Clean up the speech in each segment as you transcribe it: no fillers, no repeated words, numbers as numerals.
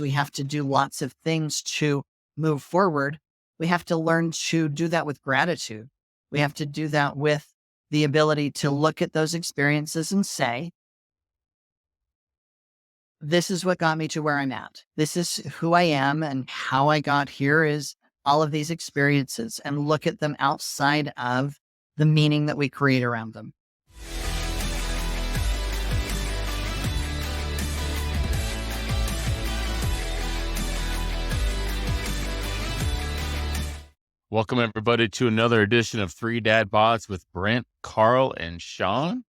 We have to do lots of things to move forward. We have to learn to do that with gratitude. We have to do that with the ability to look at those experiences and say, this is what got me to where I'm at. This is who I am, and how I got here is all of these experiences, and look at them outside of the meaning that we create around them. Welcome, everybody, to another edition of Three Dad Bods with Brent, Carl, and Sean.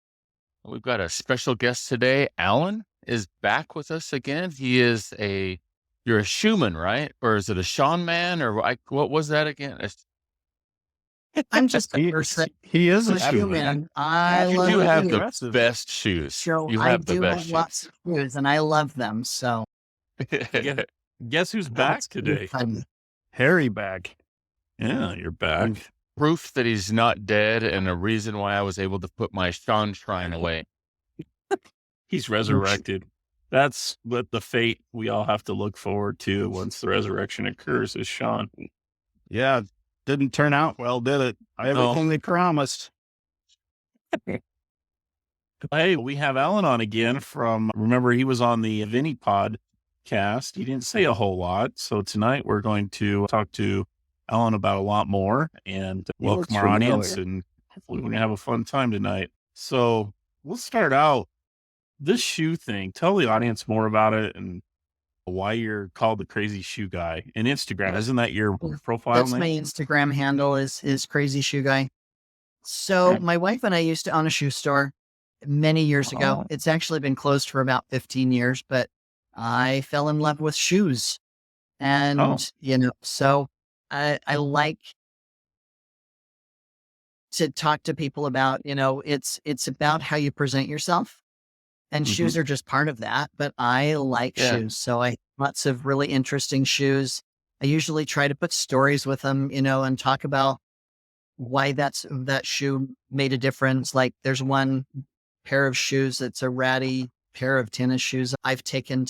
We've got a special guest today. Alan is back with us again. You're a Shaman, right? Or is it a Shaman? Or what was that again? I'm just a person. He is I'm a Shaman. I You love have shoes. the best shoes. So You I have the do best have shoes. lots of shoes, and I love them. So Guess who's back today? Harry back. Yeah, you're back. Proof that he's not dead, and a reason why I was able to put my Sean shrine away. He's resurrected. That's what the fate we all have to look forward to once the resurrection occurs, is Sean. Yeah, didn't turn out well, did it? Everything they promised. Hey, we have Alan on again remember he was on the Vinny podcast. He didn't say a whole lot. So tonight we're going to talk to Alan about a lot more and welcome our audience, and hopefully we're going to have a fun time tonight. So we'll start out this shoe thing. Tell the audience more about it and why you're called the Crazy Shoe Guy. And Instagram, isn't that your profile That's name? my Instagram handle is Crazy Shoe Guy. So my wife and I used to own a shoe store many years ago. It's actually been closed for about 15 years, but I fell in love with shoes. And, so I like to talk to people about, it's about how you present yourself, and shoes are just part of that. But I like shoes. So I have lots of really interesting shoes. I usually try to put stories with them, and talk about why that shoe made a difference. Like there's one pair of shoes that's a ratty pair of tennis shoes I've taken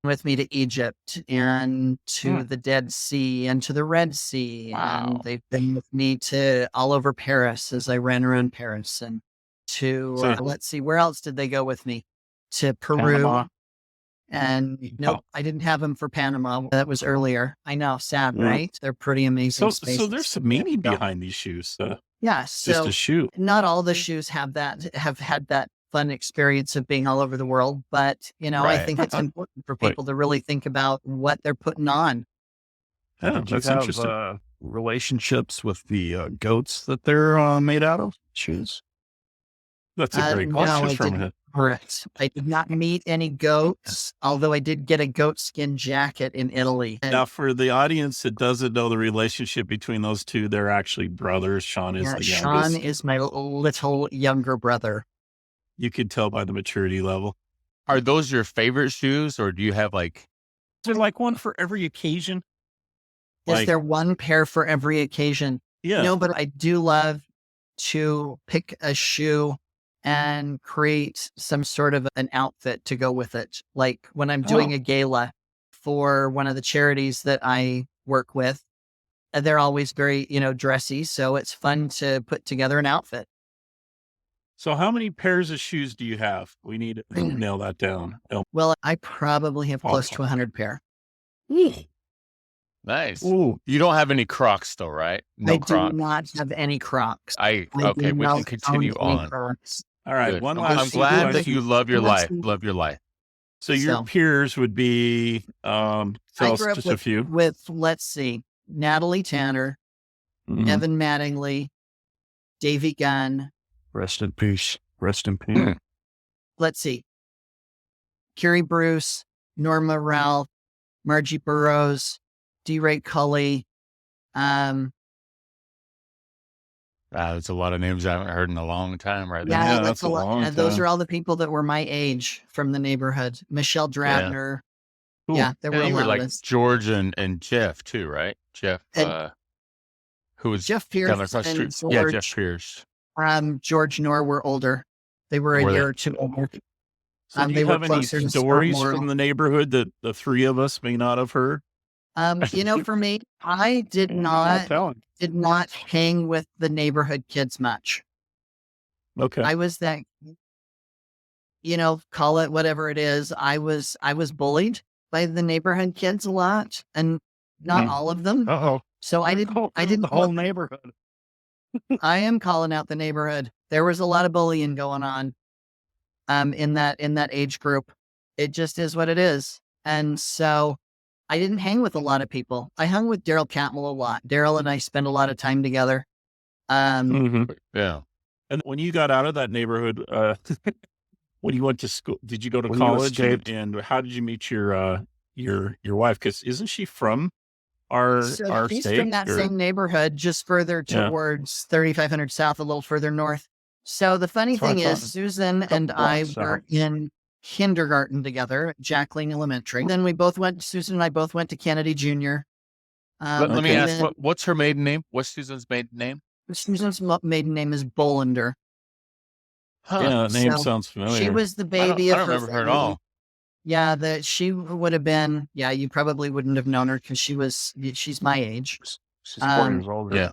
with me to Egypt and to the Dead Sea and to the Red Sea. Wow. And they've been with me to all over Paris as I ran around Paris, and to, let's see, where else did they go with me? To Peru. Panama. And no, I didn't have them for Panama. That was earlier. I know. Sad, right? They're pretty amazing. So there's some meaning behind these shoes. Yeah. Just So a shoe. not all the shoes have had that fun experience of being all over the world, but I think it's important for people to really think about what they're putting on. Yeah, Did you that's have interesting. relationships with the goats that they're made out of? Shoes. That's a great No, question I from didn't. him. Correct. I did not meet any goats, although I did get a goat skin jacket in Italy. And Now, for the audience that doesn't know the relationship between those two, they're actually brothers. Sean is the Sean youngest. is my little younger brother. You can tell by the maturity level. Are those your favorite shoes, or do you have Is there like one for every occasion? Is there one pair for every occasion? Yeah. No, but I do love to pick a shoe and create some sort of an outfit to go with it. Like when I'm doing a gala for one of the charities that I work with, they're always very, dressy. So it's fun to put together an outfit. So how many pairs of shoes do you have? We need to nail that down. Well, I probably have close to 100 pair. nice? Ooh. You don't have any Crocs, though, right? No I Crocs. do not have any Crocs. Okay, do we not can continue own any on. Crocs. All right. Good. One I'm last glad that question. you love your Let's life. see. Love your life. So your So- peers would be, tell I us grew up just a few. with, let's see, Natalie Tanner, Mhm. Evan Mattingly, Davey Gunn. Rest in peace. Rest in peace. Let's see, Carrie Bruce, Norma Ralph, Margie Burrows, D. Ray Cully. That's a lot of names I haven't heard in a long time right there. Yeah, that's that's a a lot. long And those time. are all the people that were my age from the neighborhood. Michelle Drabner. Cool. Yeah, there were And a you were lot like of us. George and Jeff too, right? Jeff, And who was Jeff down Pierce across the and street. Yeah, Jeff George. Pierce. George Nor were older. They were a Were year they? or two older. So do They you were have any closer to stories Spartanburg. from the neighborhood that the three of us may not have heard? For me, I Not telling. did not hang with the neighborhood kids much. Okay. I was that, call it whatever it is. I was bullied by the neighborhood kids a lot, and not Mm. all of them. Uh-oh. So I didn't The whole neighborhood. I am calling out the neighborhood. There was a lot of bullying going on in that age group. It just is what it is. And so I didn't hang with a lot of people. I hung with Daryl Catmull a lot. Daryl and I spent a lot of time together. Mhm. Yeah. And when you got out of that neighborhood, when you went to school, did you go to When you college? escaped. And how did you meet your wife? Because isn't she from our So she's from state? that Or same neighborhood, just further yeah, towards 3,500 South, a little further north. So the funny That's what I thing is, thought. Susan Couple and I blocks were out. in kindergarten together at Jackling Elementary. Then Susan and I both went to Kennedy Junior. Let me Okay. And ask, then what's her maiden name? What's Susan's maiden name? Susan's maiden name is Bolander. Huh. Yeah, that name So sounds she familiar. was the I don't baby I of don't her remember her at family. all. Yeah, she would have been, you probably wouldn't have known her because she's my age. She's 4 years older. Yeah.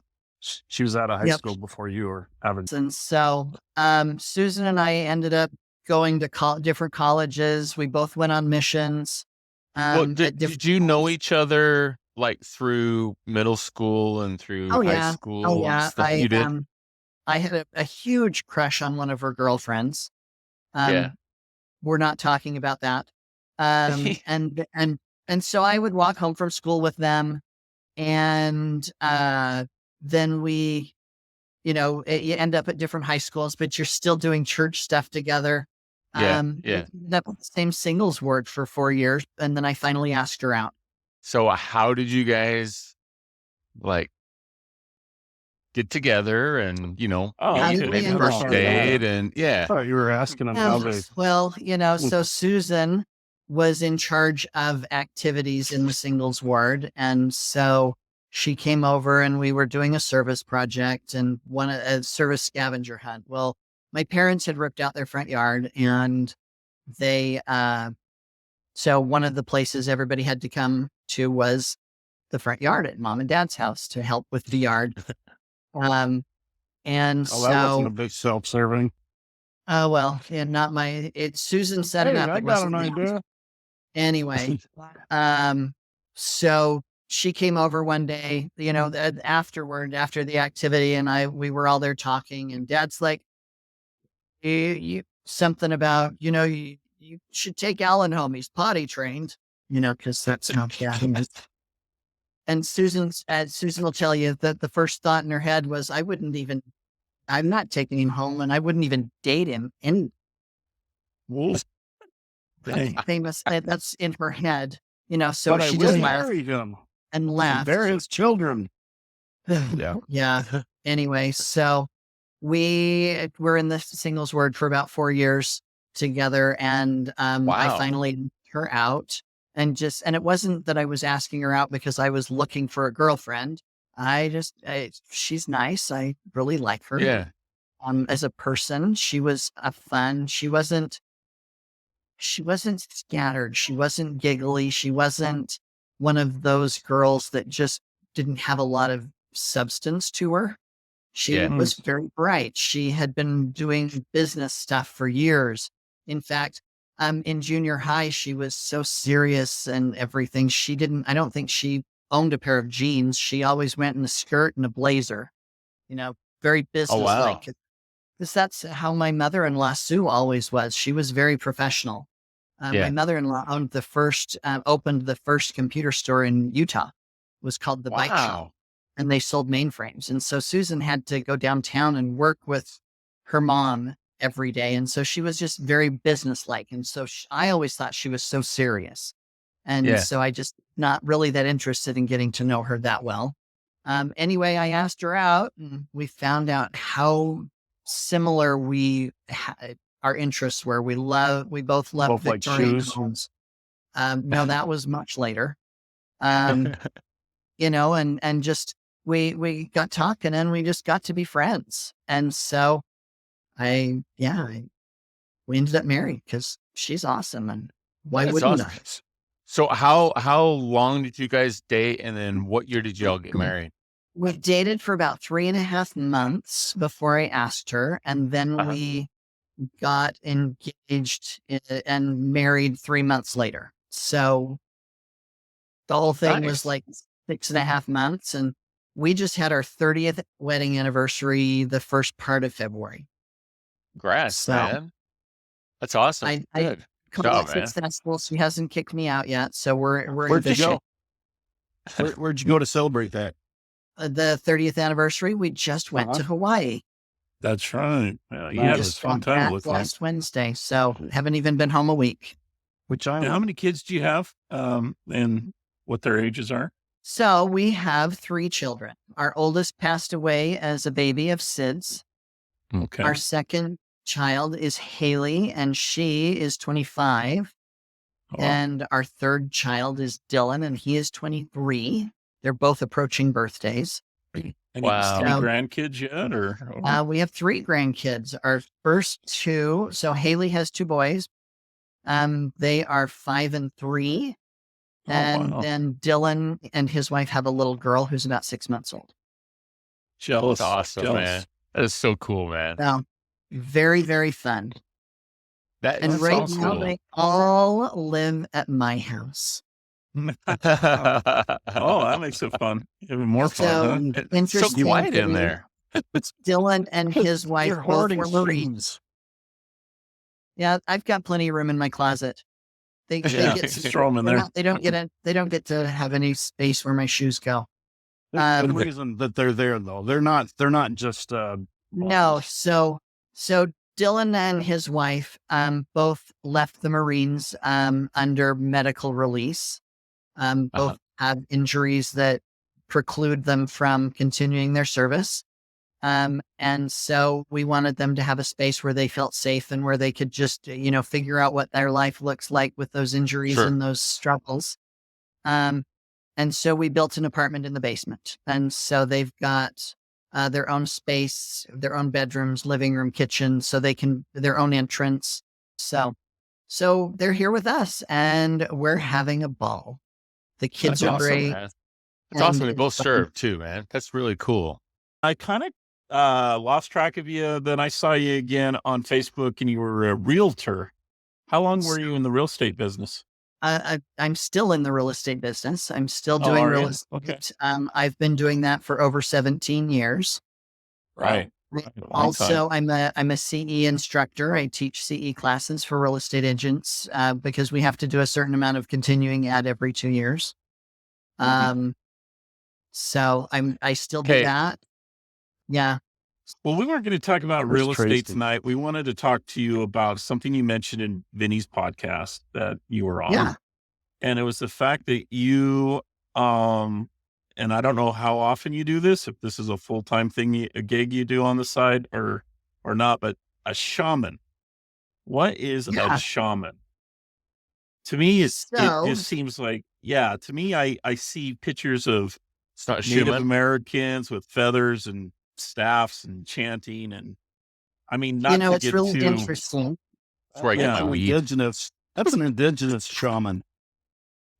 She was out of high Yep. school before you were having. And so, Susan and I ended up going to different colleges. We both went on missions. Well, At did different you know colleges. each other like through middle school and through Oh high yeah, oh school and yeah. stuff you did? I had a huge crush on one of her girlfriends. Yeah. We're not talking about that. And so I would walk home from school with them, and then we, you end up at different high schools, but you're still doing church stuff together. Yeah. Yeah. That same singles word for 4 years, and then I finally asked her out. So how did you guys like get together and, Oh, How you did didn't we maybe end tell up first us together? date that. and I yeah. thought you were asking them how they. Well, so Susan was in charge of activities in the singles ward. And so she came over and we were doing a service project and a service scavenger hunt. Well, my parents had ripped out their front yard, and they, so one of the places everybody had to come to was the front yard at mom and dad's house to help with the yard. Um, and Oh, that wasn't a so, big self-serving. well, yeah, not Susan set it Hey, up. I It got an wasn't me. idea. Anyway, so she came over one day, after the activity, and we were all there talking, and dad's like, you something about, you should take Alan home. He's potty trained, because that's how he is. And Susan will tell you that the first thought in her head was, I'm not taking him home, and I wouldn't even date him. And Dang. that's in her head, so But I she will just laughed marry him. and And laughed. bear his children. Yeah. Yeah. Anyway, so we were in the singles word for about 4 years together, and I Wow. finally took her out, and it wasn't that I was asking her out because I was looking for a girlfriend. She's nice. I really like her. Yeah. As a person, she was fun. She wasn't scattered. She wasn't giggly. She wasn't one of those girls that just didn't have a lot of substance to her. She Yeah. was very bright. She had been doing business stuff for years. In fact, in junior high, she was so serious and everything. I don't think she owned a pair of jeans. She always went in a skirt and a blazer, very Oh, wow. businesslike. Because that's how my mother-in-law, Sue, always was. She was very professional. My Yeah. mother-in-law opened the first computer store in Utah. It was called the Bike Shop, Wow. and they sold mainframes. And so Susan had to go downtown and work with her mom every day. And so she was just very businesslike. And so I always thought she was so serious. And Yeah. so I just not really that interested in getting to know her that well. Anyway, I asked her out, and we found out how similar our interests were. We both loved Both like Victorian shoes. homes. No, that was much later. And just we got talking, and we just got to be friends. And so we ended up married because she's awesome. And why That's wouldn't awesome. I? So how long did you guys date, and then what year did y'all get married? We dated for about 3.5 months before I asked her. And then Uh-huh. we got engaged and married 3 months later. So the whole thing was Nice. like 6.5 months. And we just had our 30th wedding anniversary the first part of February. Congrats, So man. That's awesome. I Good call job, it man. successful. She hasn't kicked me out yet. So we're in Where'd you good shape. go? Where'd you go to celebrate that? The 30th anniversary, we just went to Hawaii. That's right. Yeah, We it We was a just fun got time. It back looked like. last Wednesday. So haven't even been home a week. Which And how island? many kids do you have? And what their ages are? So we have 3 children. Our oldest passed away as a baby of SIDS. Okay. Our second child is Haley, and she is 25. Oh, And our third child is Dylan, and he is 23. They're both approaching birthdays. Wow. Any So grandkids yet? we have 3 grandkids. Our first 2, so Haley has 2 boys. They are 5 and 3. Oh, And wow. then Dylan and his wife have a little girl who's about 6 months old. Jealous. That's awesome, Jealous. man. That is so cool, man. So very, very fun. That And That right sounds now cool. they all live at my house. Oh, that makes it fun. Even more fun, So huh? It's so interesting. quiet in there. Dylan and his wife They're both hoarding were Marines. shoes. Yeah, I've got plenty of room in my closet. They Yeah, get just throw 'em in they're there. not- they don't get to have any space where my shoes go. There's a good reason that they're there, though. They're not just No, so Dylan and his wife both left the Marines under medical release. Both have injuries that preclude them from continuing their service. And so we wanted them to have a space where they felt safe and where they could just, figure out what their life looks like with those injuries Sure. and those struggles. And so we built an apartment in the basement. And so they've got their own space, their own bedrooms, living room, kitchen, so they can, their own entrance. So they're here with us and we're having a ball. The kids That's are awesome, great. man. It's awesome they and both it's fun. serve too, man. That's really cool. I kind of lost track of you. Then I saw you again on Facebook, and you were a realtor. How long were you in the real estate business? I'm still in the real estate business. I'm still Oh, doing are real you? estate. Okay. I've been doing that for over 17 years. Right. Long time. Also, I'm a CE instructor. I teach CE classes for real estate agents because we have to do a certain amount of continuing ed every 2 years. So I still do Okay. that. Yeah. Well, we weren't going to talk about Where's real estate Tracy? tonight. We wanted to talk to you about something you mentioned in Vinny's podcast that you were on. Yeah. And it was the fact that you, and I don't know how often you do this, if this is a full-time thing, a gig you do on the side or not, but a shaman. What is Yeah. a shaman? To me, it So- just seems like, to me, I see pictures of It's not a Native Shaman. Americans with feathers and staffs and chanting. And I mean, not to it's get really too, interesting. That's where I get Yeah. my an weed. indigenous. That's an indigenous shaman.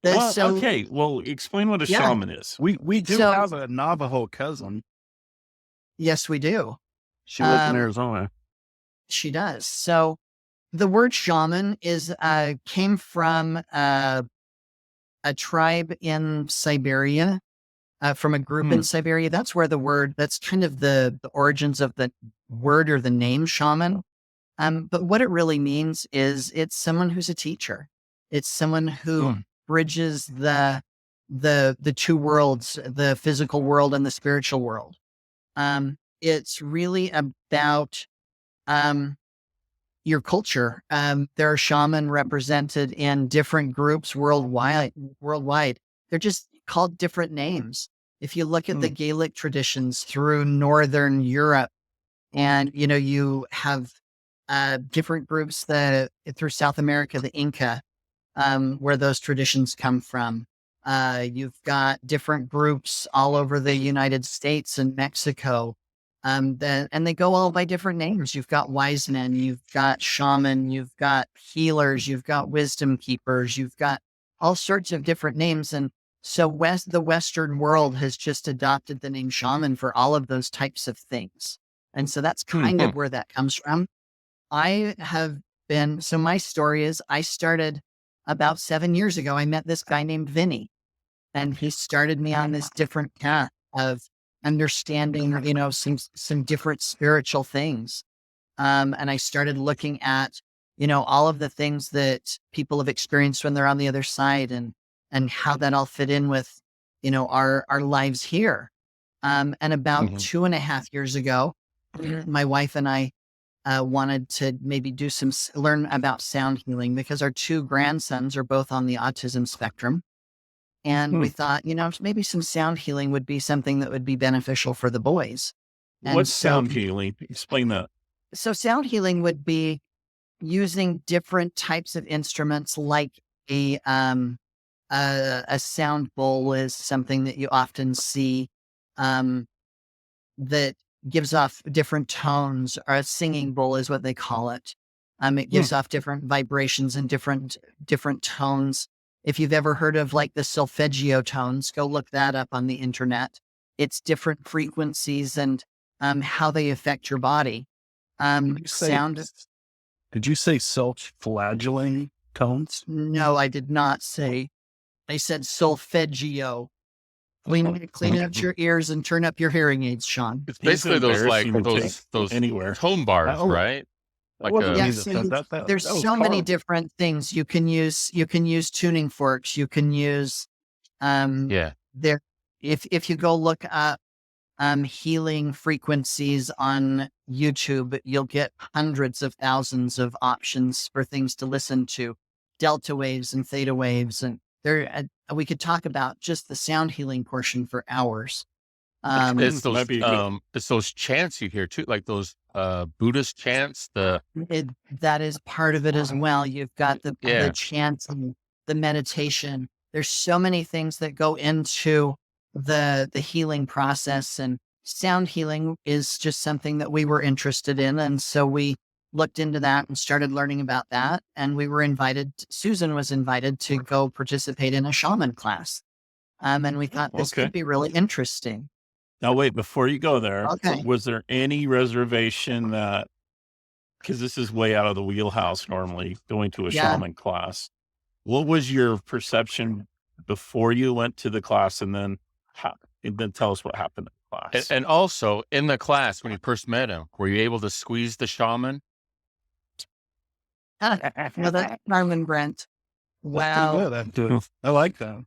well, So- okay. Well, explain what a Yeah. shaman is. We do So- have a Navajo cousin. Yes, we do. She lives in Um, Arizona. She does. So the word shaman is came from a tribe in Siberia, from a group in Siberia. That's where that's kind of the origins of the word or the name shaman. But what it really means is it's someone who's a teacher. It's someone who bridges the two worlds, the physical world and the spiritual world. It's really about your culture. There are shaman represented in different groups worldwide. They're just called different names. If you look at the Gaelic traditions through Northern Europe, and you have different groups that through South America, the Inca, where those traditions come from. You've got different groups all over the United States and Mexico. And they go all by different names. You've got wise men, you've got shaman, you've got healers, you've got wisdom keepers, you've got all sorts of different names. And so the Western world has just adopted the name shaman for all of those types of things. And so that's kind of where that comes from. So my story is I started about 7 years ago. I met this guy named Vinny, and he started me on this different path of understanding, some different spiritual things. And I started looking at, all of the things that people have experienced when they're on the other side and how that all fit in with, our lives here. And about 2.5 years ago, my wife and I wanted to maybe learn about sound healing because our 2 grandsons are both on the autism spectrum. And we thought, maybe some sound healing would be something that would be beneficial for the boys. What's sound healing? Explain that. So sound healing would be using different types of instruments, like a sound bowl is something that you often see that gives off different tones, or a singing bowl is what they call it. It gives off different vibrations and different tones. If you've ever heard of like the solfeggio tones, go look that up on the internet. It's different frequencies and how they affect your body. Did you say self-flagellating tones? No, I did not say. I said solfeggio. Clean out your ears and turn up your hearing aids, Sean. It's basically those anywhere tone bars, right? Like there's so many different things you can use. You can use tuning forks. You can use there. If you go look up healing frequencies on YouTube, you'll get hundreds of thousands of options for things to listen to, delta waves and theta waves, and we could talk about just the sound healing portion for hours. It's those chants you hear too, like those Buddhist chants. That is part of it as well. You've got the chants and the meditation. There's so many things that go into the healing process, and sound healing is just something that we were interested in. And so we looked into that and started learning about that. And Susan was invited to go participate in a shaman class. And we thought this could be really interesting. Now, wait, before you go there, was there any reservation because this is way out of the wheelhouse normally, going to a shaman class. What was your perception before you went to the class, and then tell us what happened in the class? And also, in the class, when you first met him, were you able to squeeze the shaman? No, that's Norman Brent. Wow. I like that.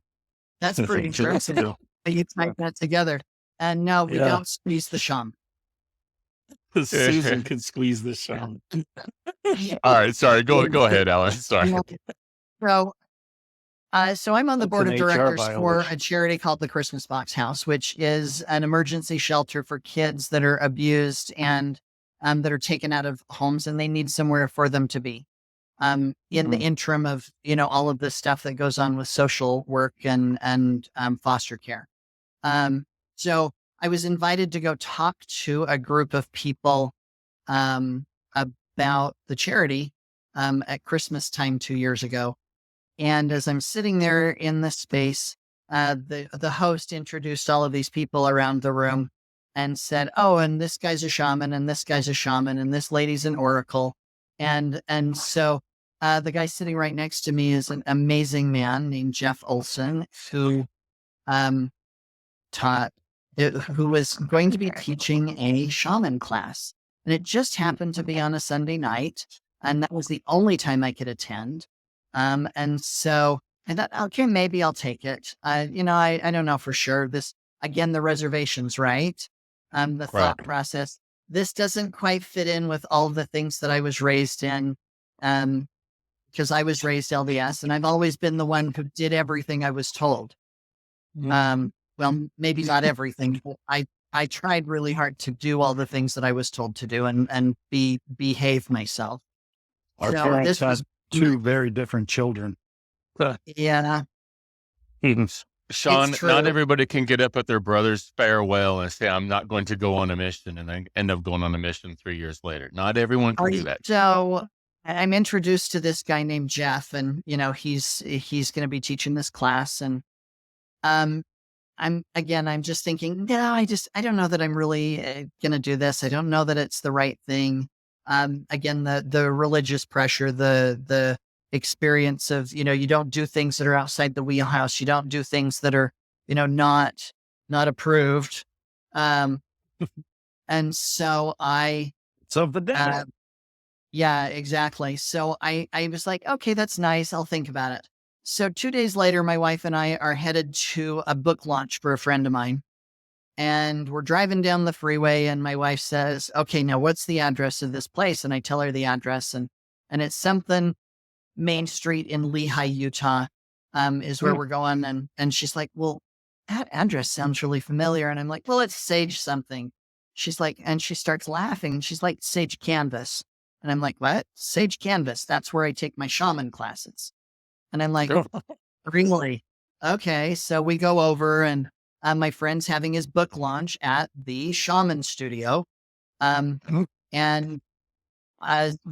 That's pretty interesting. You type that together. And no, we don't squeeze the shaman. Susan can squeeze the shaman. All right, sorry. Go ahead, Alan. Sorry. So I'm on the board of directors for a charity called the Christmas Box House, which is an emergency shelter for kids that are abused and that are taken out of homes, and they need somewhere for them to be. In the interim of, all of the stuff that goes on with social work and foster care. So I was invited to go talk to a group of people about the charity at Christmas time 2 years ago. And as I'm sitting there in the space, the host introduced all of these people around the room and said, "Oh, and this guy's a shaman, and this guy's a shaman, and this lady's an oracle." And so the guy sitting right next to me is an amazing man named Jeff Olson, who who was going to be teaching a shaman class. And it just happened to be on a Sunday night. And that was the only time I could attend. And so I thought, okay, maybe I'll take it. I don't know for sure. Again, the reservations, right? The thought process. This doesn't quite fit in with all the things that I was raised in. Because I was raised LDS, and I've always been the one who did everything I was told. Well, maybe not everything, but I tried really hard to do all the things that I was told to do and behave myself. Our parents had 2 very different children. Yeah. Sean, not true. everybody can get up at their brother's farewell and say, I'm not going to go on a mission, and then end up going on a mission 3 years later. Not everyone can do that. So I'm introduced to this guy named Jeff, and he's going to be teaching this class, and um, I'm just thinking, no, I don't know that I'm really going to do this. I don't know that it's the right thing. Again, the religious pressure, the experience of, you don't do things that are outside the wheelhouse. You don't do things that are, not approved. And so It's of the devil. yeah, exactly. So I was like, okay, that's nice. I'll think about it. So 2 days later, my wife and I are headed to a book launch for a friend of mine. And we're driving down the freeway, and my wife says, okay, now what's the address of this place? And I tell her the address, and it's something Main Street in Lehi, Utah, is where we're going. And she's like, well, that address sounds really familiar. And I'm like, well, it's Sage something. She's like, and she starts laughing. She's like, Sage Canvas. And I'm like, what? Sage Canvas. That's where I take my shaman classes. And I'm like, really? Okay. So we go over, and my friend's having his book launch at the Shaman studio. And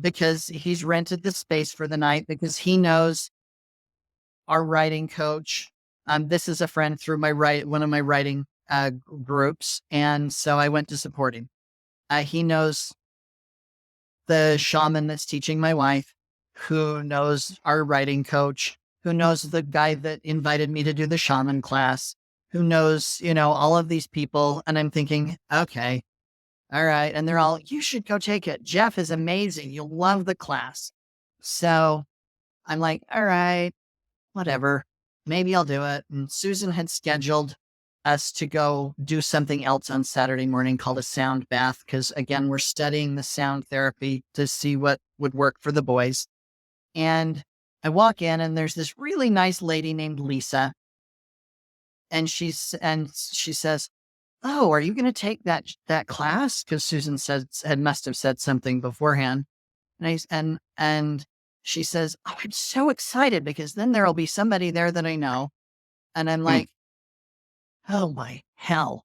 because he's rented the space for the night, because he knows our writing coach. This is a friend through one of my writing groups. And so I went to support him. He knows the shaman that's teaching my wife, who knows our writing coach, who knows the guy that invited me to do the shaman class, who knows, all of these people. And I'm thinking, okay, all right. And they're all, you should go take it. Jeff is amazing. You'll love the class. So I'm like, all right, whatever. Maybe I'll do it. And Susan had scheduled us to go do something else on Saturday morning called a sound bath. Because again, we're studying the sound therapy to see what would work for the boys. And I walk in, and there's this really nice lady named Lisa. And she says, oh, are you going to take that class? Because Susan must have said something beforehand. And she says, oh, I'm so excited, because then there'll be somebody there that I know. And I'm like, oh my hell.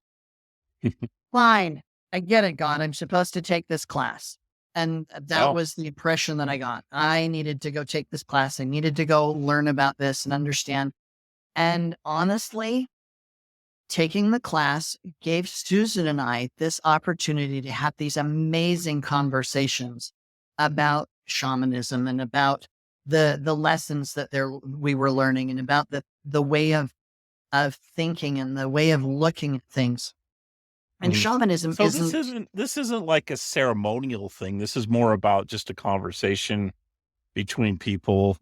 Fine. I get it, God. I'm supposed to take this class. And that was the impression that I got. I needed to go take this class. I needed to go learn about this and understand. And honestly, taking the class gave Susan and I this opportunity to have these amazing conversations about shamanism, and about the lessons that we were learning, and about the way of thinking and the way of looking at things. And shamanism So this isn't like a ceremonial thing. This is more about just a conversation between people.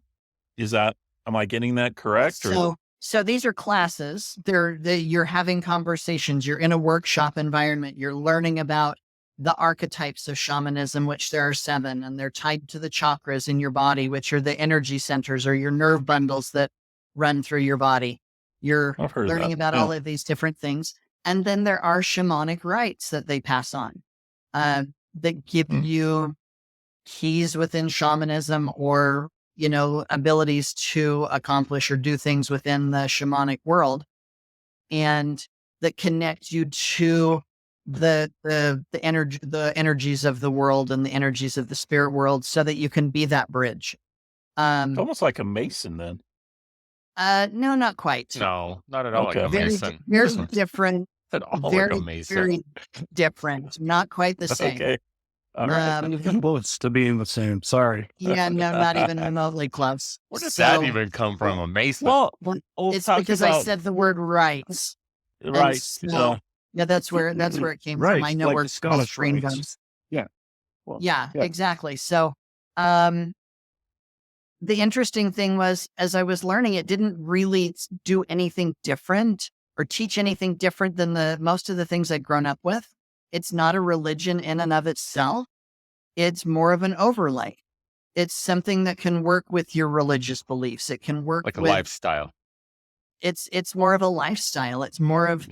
Am I getting that correct? So these are classes. You're having conversations. You're in a workshop environment. You're learning about the archetypes of shamanism, which there are 7, and they're tied to the chakras in your body, which are the energy centers or your nerve bundles that run through your body. You're learning about all of these different things. And then there are shamanic rites that they pass on that give you keys within shamanism, or abilities to accomplish or do things within the shamanic world, and that connect you to the energies of the world and the energies of the spirit world, so that you can be that bridge. It's almost like a Mason then. No, not quite. No, not at all like a Very Mason. different. At all Very, like a Mason. very different. Not quite the same. Okay. All right. Close to being the same. Sorry. Yeah, no, not even remotely close. Where did that even come from? A Mason? Well, it's because I said the word rights. right. So, yeah, that's where it came Right, from. I know like where the Scottish green rights. comes. Yeah. Well, Yeah, yeah. exactly. So, the interesting thing was, as I was learning, it didn't really do anything different or teach anything different than most of the things I'd grown up with. It's not a religion in and of itself. It's more of an overlay. It's something that can work with your religious beliefs. It can work like a with lifestyle. It's more of a lifestyle. It's more of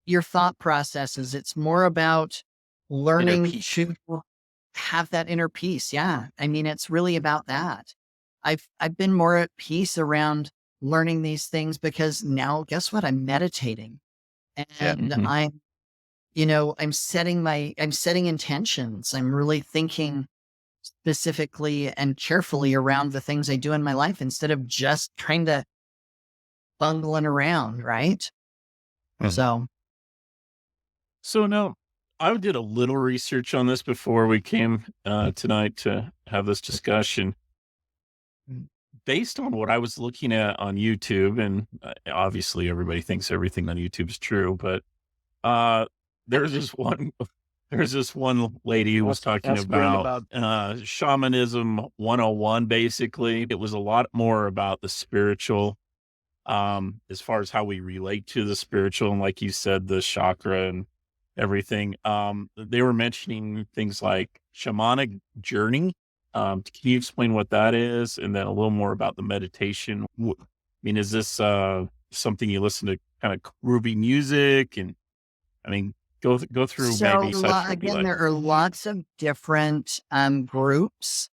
your thought processes. It's more about learning to have that inner peace. Yeah. I mean, it's really about that. I've been more at peace around learning these things because now guess what? I'm meditating Yeah. and I'm setting intentions. I'm really thinking specifically and carefully around the things I do in my life instead of just kind of bungling around, right? Mhm. So, So now I did a little research on this before we came tonight to have this discussion. Based on what I was looking at on YouTube, and obviously everybody thinks everything on YouTube is true, but uh, there's this one there's this one lady who was talking That's great about about shamanism 101. Basically, it was a lot more about the spiritual, as far as how we relate to the spiritual, and like you said, the chakra and everything. They were mentioning things like shamanic journey. Can you explain what that is, and then a little more about the meditation? I mean, is this something you listen to kind of groovy music? And I mean, go through maybe such would be again, like, there are lots of different groups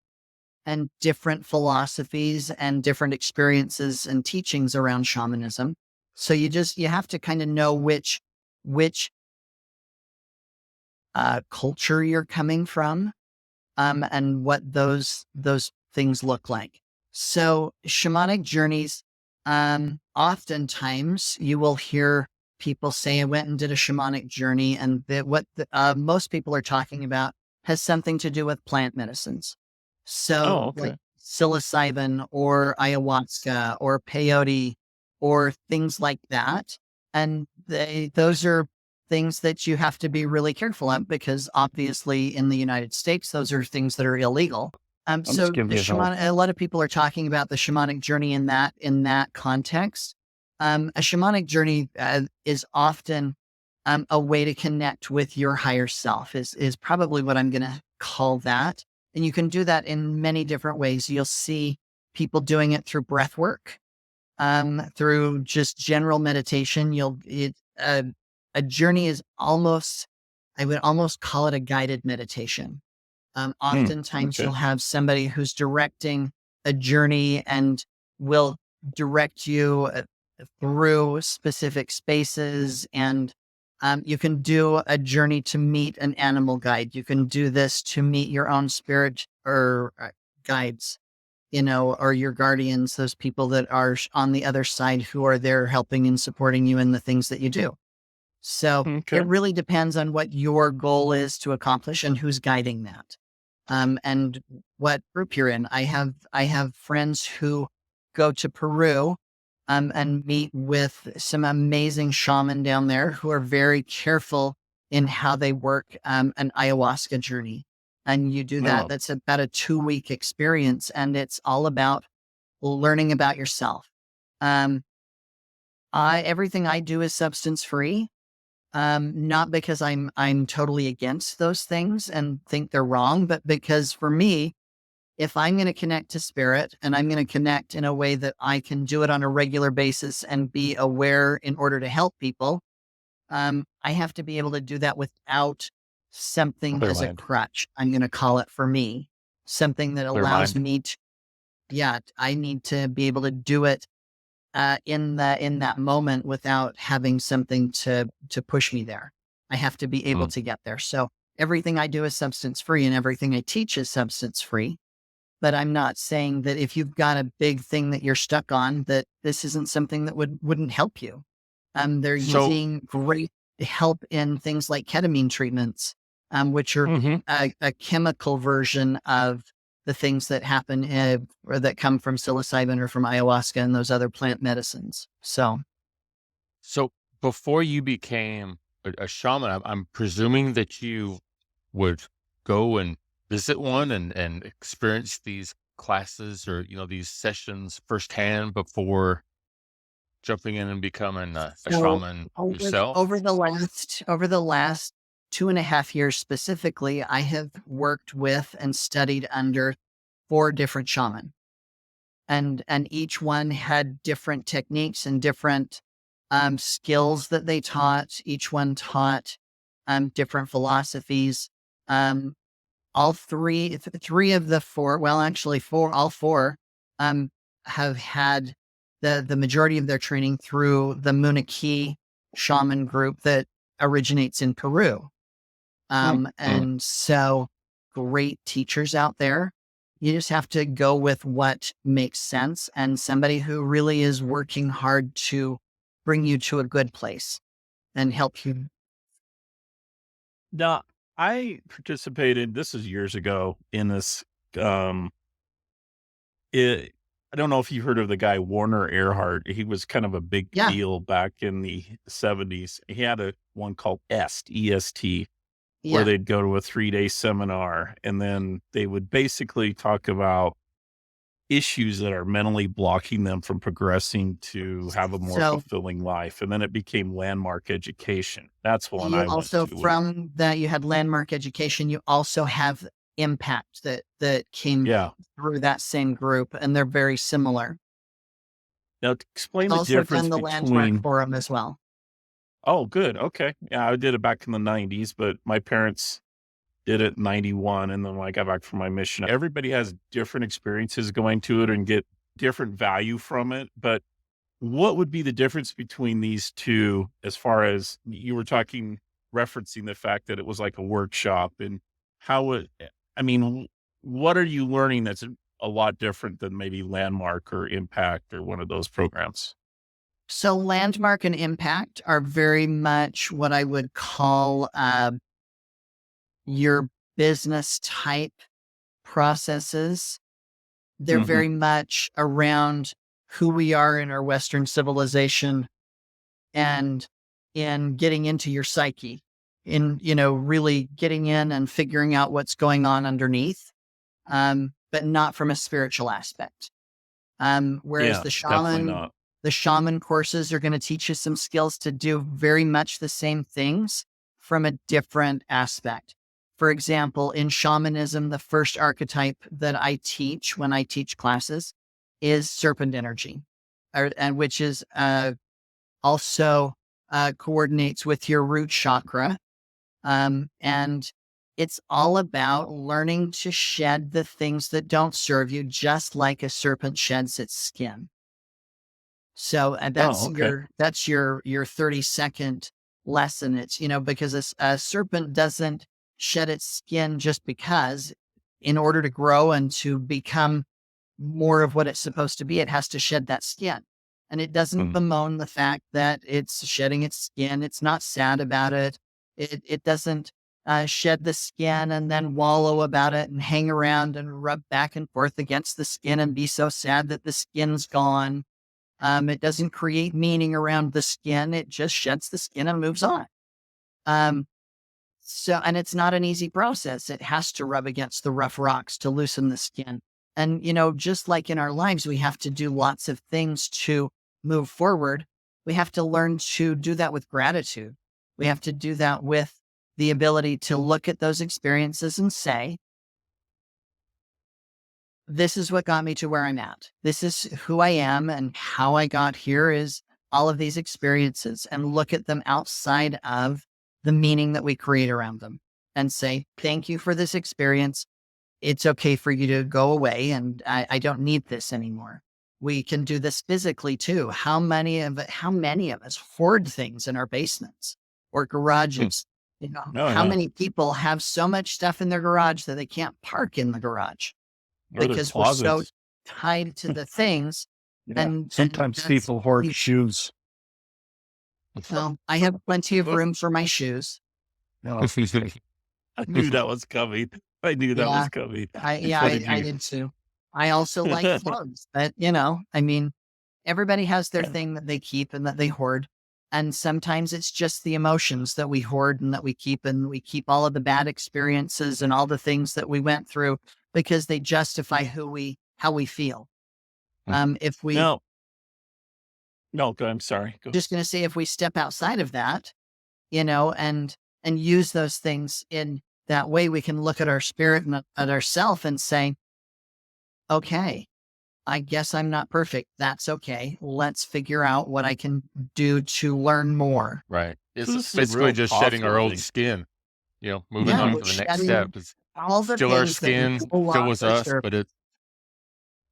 and different philosophies and different experiences and teachings around shamanism. So you have to kind of know which culture you're coming from, and what those things look like. So shamanic journeys, oftentimes you will hear people say, "I went and did a shamanic journey," and most people are talking about has something to do with plant medicines. oh, So like okay, psilocybin or ayahuasca or peyote or things like that, and those are things that you have to be really careful of because obviously in the United States, those are things that are illegal. I'm just So giving the you help. a lot of people are talking about the shamanic journey in that context. A shamanic journey is often a way to connect with your higher self is probably what I'm going to call that. And you can do that in many different ways. You'll see people doing it through breath work, through just general meditation. A journey is I would almost call it a guided meditation. Oftentimes okay, you'll have somebody who's directing a journey and will direct you through specific spaces. And you can do a journey to meet an animal guide. You can do this to meet your own spirit or guides, or your guardians, those people that are on the other side who are there helping and supporting you in the things that you do. So it okay. really depends on what your goal is to accomplish and who's guiding that. And what group you're in. I have friends who go to Peru, and meet with some amazing shaman down there who are very careful in how they work an ayahuasca journey. And you do that. No, That's about a 2-week experience, and it's all about learning about yourself. Um, everything I do is substance free. Not because I'm totally against those things and think they're wrong, but because for me, if I'm going to connect to spirit and I'm going to connect in a way that I can do it on a regular basis and be aware in order to help people, I have to be able to do that without something Clear as a mind. crutch. I'm going to call it for me, something that Clear allows mind. me to, yeah, I need to be able to do it in that moment without having something to push me there. I have to be able Mm. to get there. So everything I do is substance free and everything I teach is substance free. But I'm not saying that if you've got a big thing that you're stuck on, that this isn't something that wouldn't help you. They're So, using great help in things like ketamine treatments, which are hmm a chemical version of the things that happen or that come from psilocybin or from ayahuasca and those other plant medicines. So, so before you became a shaman, I'm presuming that you would go and visit one and experience these classes or these sessions firsthand before jumping in and becoming a so shaman over yourself. over the last 2.5 years specifically, I have worked with and studied under 4 different shaman. And each one had different techniques and different skills that they taught. Each one taught different philosophies. Um, all three of the four, well, actually four, all four, um, have had the majority of their training through the Munaki shaman group that originates in Peru. And so great teachers out there. You just have to go with what makes sense and somebody who really is working hard to bring you to a good place and help you. Now, I participated, this is years ago, in this. I don't know if you've heard of the guy Warner Earhart. He was kind of a big Yeah. deal back in the 70s. He had one called EST, where Yeah. they'd go to a 3-day seminar, and then they would basically talk about issues that are mentally blocking them from progressing to have a more So fulfilling life. And then it became landmark education. That's one you I went also, to. from that, you had landmark education. You also have impact that came Yeah. through that same group, and they're very similar. Now, explain the Also difference done the landmark between. forum as well. Oh, good. Okay. Yeah, I did it back in the 90s, but my parents did it in 91. And then when I got back from my mission, everybody has different experiences going to it and get different value from it. But what would be the difference between these two, as far as you were referencing the fact that it was like a workshop, and what are you learning that's a lot different than maybe Landmark or Impact or one of those programs? So landmark and impact are very much what I would call your business type processes. They're very much around who we are in our Western civilization and in getting into your psyche, in, really getting in and figuring out what's going on underneath, but not from a spiritual aspect. Whereas Yeah, definitely not. the shaman courses are going to teach you some skills to do very much the same things from a different aspect. For example, in shamanism, the first archetype that I teach when I teach classes is serpent energy, and which is also coordinates with your root chakra. And it's all about learning to shed the things that don't serve you, just like a serpent sheds its skin. So that's your 30-second lesson. It's, because a serpent doesn't shed its skin just because. In order to grow and to become more of what it's supposed to be, it has to shed that skin. And it doesn't bemoan the fact that it's shedding its skin. It's not sad about it. It doesn't shed the skin and then wallow about it and hang around and rub back and forth against the skin and be so sad that the skin's gone. It doesn't create meaning around the skin. It just sheds the skin and moves on. And it's not an easy process. It has to rub against the rough rocks to loosen the skin. And, just like in our lives, we have to do lots of things to move forward. We have to learn to do that with gratitude. We have to do that with the ability to look at those experiences and say, this is what got me to where I'm at. This is who I am, and how I got here is all of these experiences, and look at them outside of the meaning that we create around them and say, thank you for this experience. It's okay for you to go away, and I don't need this anymore. We can do this physically too. How many of us hoard things in our basements or garages? How many people have so much stuff in their garage that they can't park in the garage because we're so tied to the things. And sometimes people hoard shoes. Well, I have plenty of room for my shoes. I knew that was coming. I did too. I also like clothes, but everybody has their thing that they keep and that they hoard. And sometimes it's just the emotions that we hoard and that we keep all of the bad experiences and all the things that we went through because they justify how we feel. If we No, go. I'm sorry. Go. Just going to say, if we step outside of that, and use those things in that way, we can look at our spirit and at ourself and say, okay, I guess I'm not perfect. That's okay. Let's figure out what I can do to learn more. Right. It's basically just shedding our old skin, moving on to the next step. It's all the still our things that skin, still was us, but it's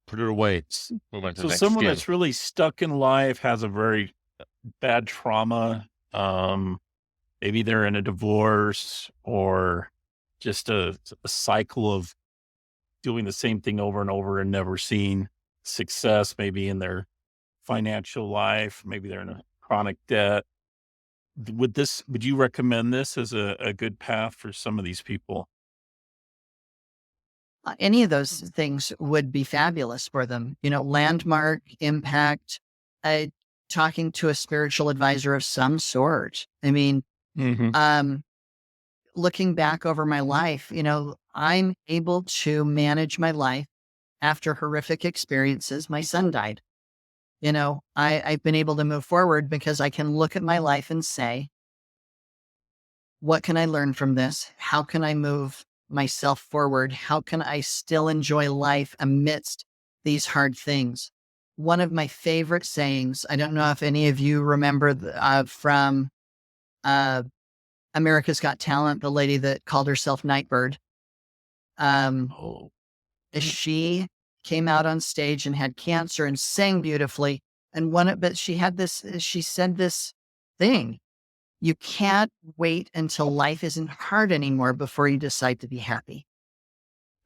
put it away, S- move on to So the next someone skin. that's really stuck in life has a very bad trauma. Maybe they're in a divorce or just a cycle of doing the same thing over and over and never seeing success, maybe in their financial life, maybe they're in a chronic debt. Would you recommend this as a good path for some of these people? Any of those things would be fabulous for them. Landmark, impact, uh, talking to a spiritual advisor of some sort. I mean, Hmm. um, looking back over my life, I'm able to manage my life after horrific experiences. My son died. I've been able to move forward because I can look at my life and say, what can I learn from this? How can I move myself forward? How can I still enjoy life amidst these hard things? One of my favorite sayings, I don't know if any of you remember from uh, America's Got Talent, the lady that called herself Nightbird. Um, Oh, she came out on stage and had cancer and sang beautifully. But she said this thing. You can't wait until life isn't hard anymore before you decide to be happy.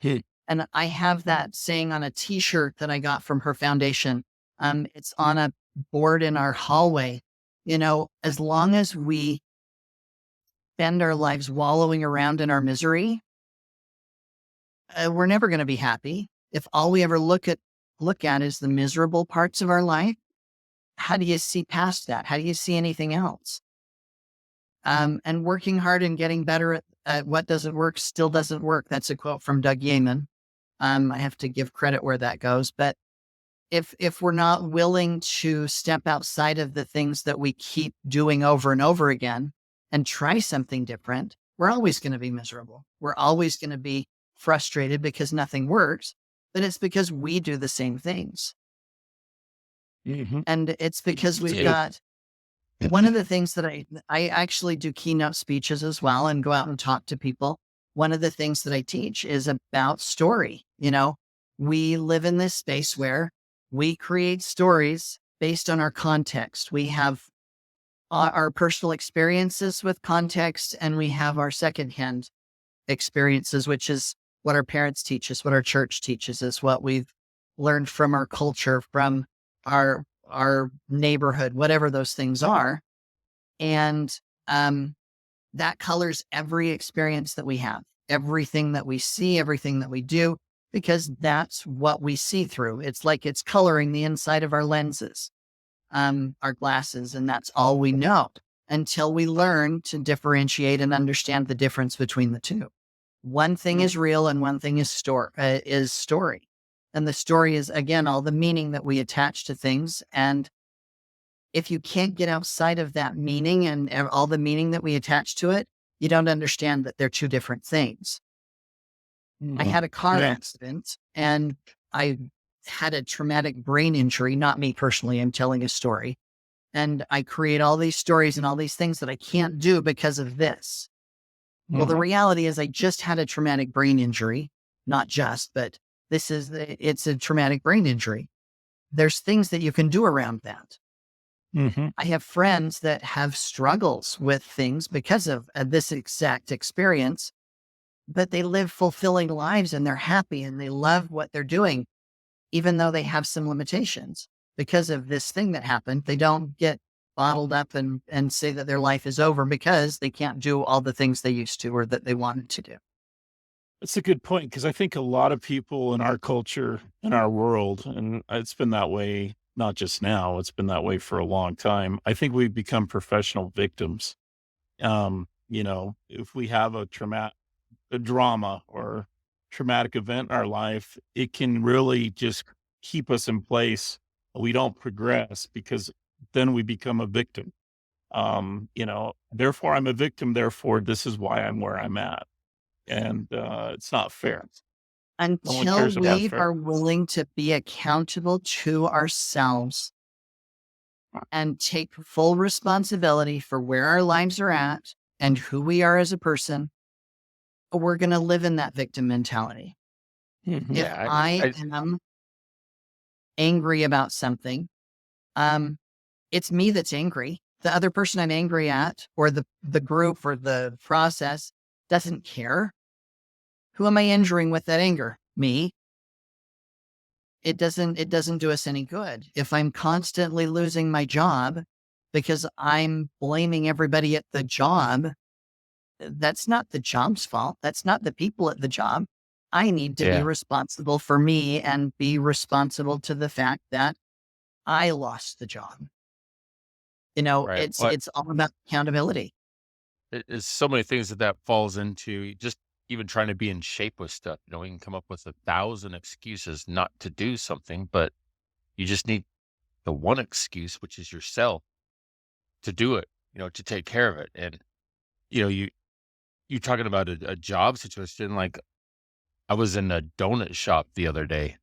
hmm. And I have that saying on a t-shirt that I got from her foundation. It's on a board in our hallway. As long as we spend our lives wallowing around in our misery, we're never going to be happy. If all we ever look at is the miserable parts of our life, how do you see past that? How do you see anything else? And working hard and getting better at what doesn't work still doesn't work. That's a quote from Doug Yaman. I have to give credit where that goes. But if we're not willing to step outside of the things that we keep doing over and over again and try something different, we're always going to be miserable. We're always going to be frustrated because nothing works. But it's because we do the same things. Hmm. And it's because we've Yeah. got one of the things that I actually do keynote speeches as well and go out and talk to people. One of the things that I teach is about story. We live in this space where we create stories based on our context. We have our personal experiences with context, and we have our secondhand experiences, which is what our parents teach us, what our church teaches us, what we've learned from our culture, from our neighborhood, whatever those things are. And that colors every experience that we have, everything that we see, everything that we do, because that's what we see through. It's like it's coloring the inside of our lenses, our glasses, and that's all we know until we learn to differentiate and understand the difference between the two. One thing is real and one thing is story. And the story is, again, all the meaning that we attach to things. And if you can't get outside of that meaning and all the meaning that we attach to it, you don't understand that they're two different things. I had a car Yeah. accident and I had a traumatic brain injury, not me personally. I'm telling a story. And I create all these stories and all these things that I can't do because of this. Well, the reality is I just had a traumatic brain injury, not just, but it's a traumatic brain injury. There's things that you can do around that. Hmm. I have friends that have struggles with things because of this exact experience, but they live fulfilling lives and they're happy and they love what they're doing, even though they have some limitations because of this thing that happened. They don't get bottled up and say that their life is over because they can't do all the things they used to or that they wanted to do. That's a good point because I think a lot of people in our culture, in our world, and it's been that way not just now, it's been that way for a long time. I think we've become professional victims. If we have a drama or traumatic event in our life, it can really just keep us in place. We don't progress because then we become a victim. Therefore I'm a victim, therefore this is why I'm where I'm at. And it's not fair. No one Until cares about we fair. are willing to be accountable to ourselves and take full responsibility for where our lives are at and who we are as a person, we're going to live in that victim mentality. Mhm. If Yeah. I I am angry about something, it's me that's angry. The other person I'm angry at, or the group or the process, doesn't care. Who am I injuring with that anger? Me. It doesn't do us any good. If I'm constantly losing my job because I'm blaming everybody at the job, that's not the job's fault. That's not the people at the job. I need to be Yeah. responsible for me and be responsible to the fact that I lost the job. Right. It's all about accountability. It's so many things that falls into, just even trying to be in shape with stuff. We can come up with 1,000 excuses not to do something, but you just need the one excuse, which is yourself, to do it, to take care of it. And, you know, you, you talking about a job situation. Like, I was in a donut shop the other day,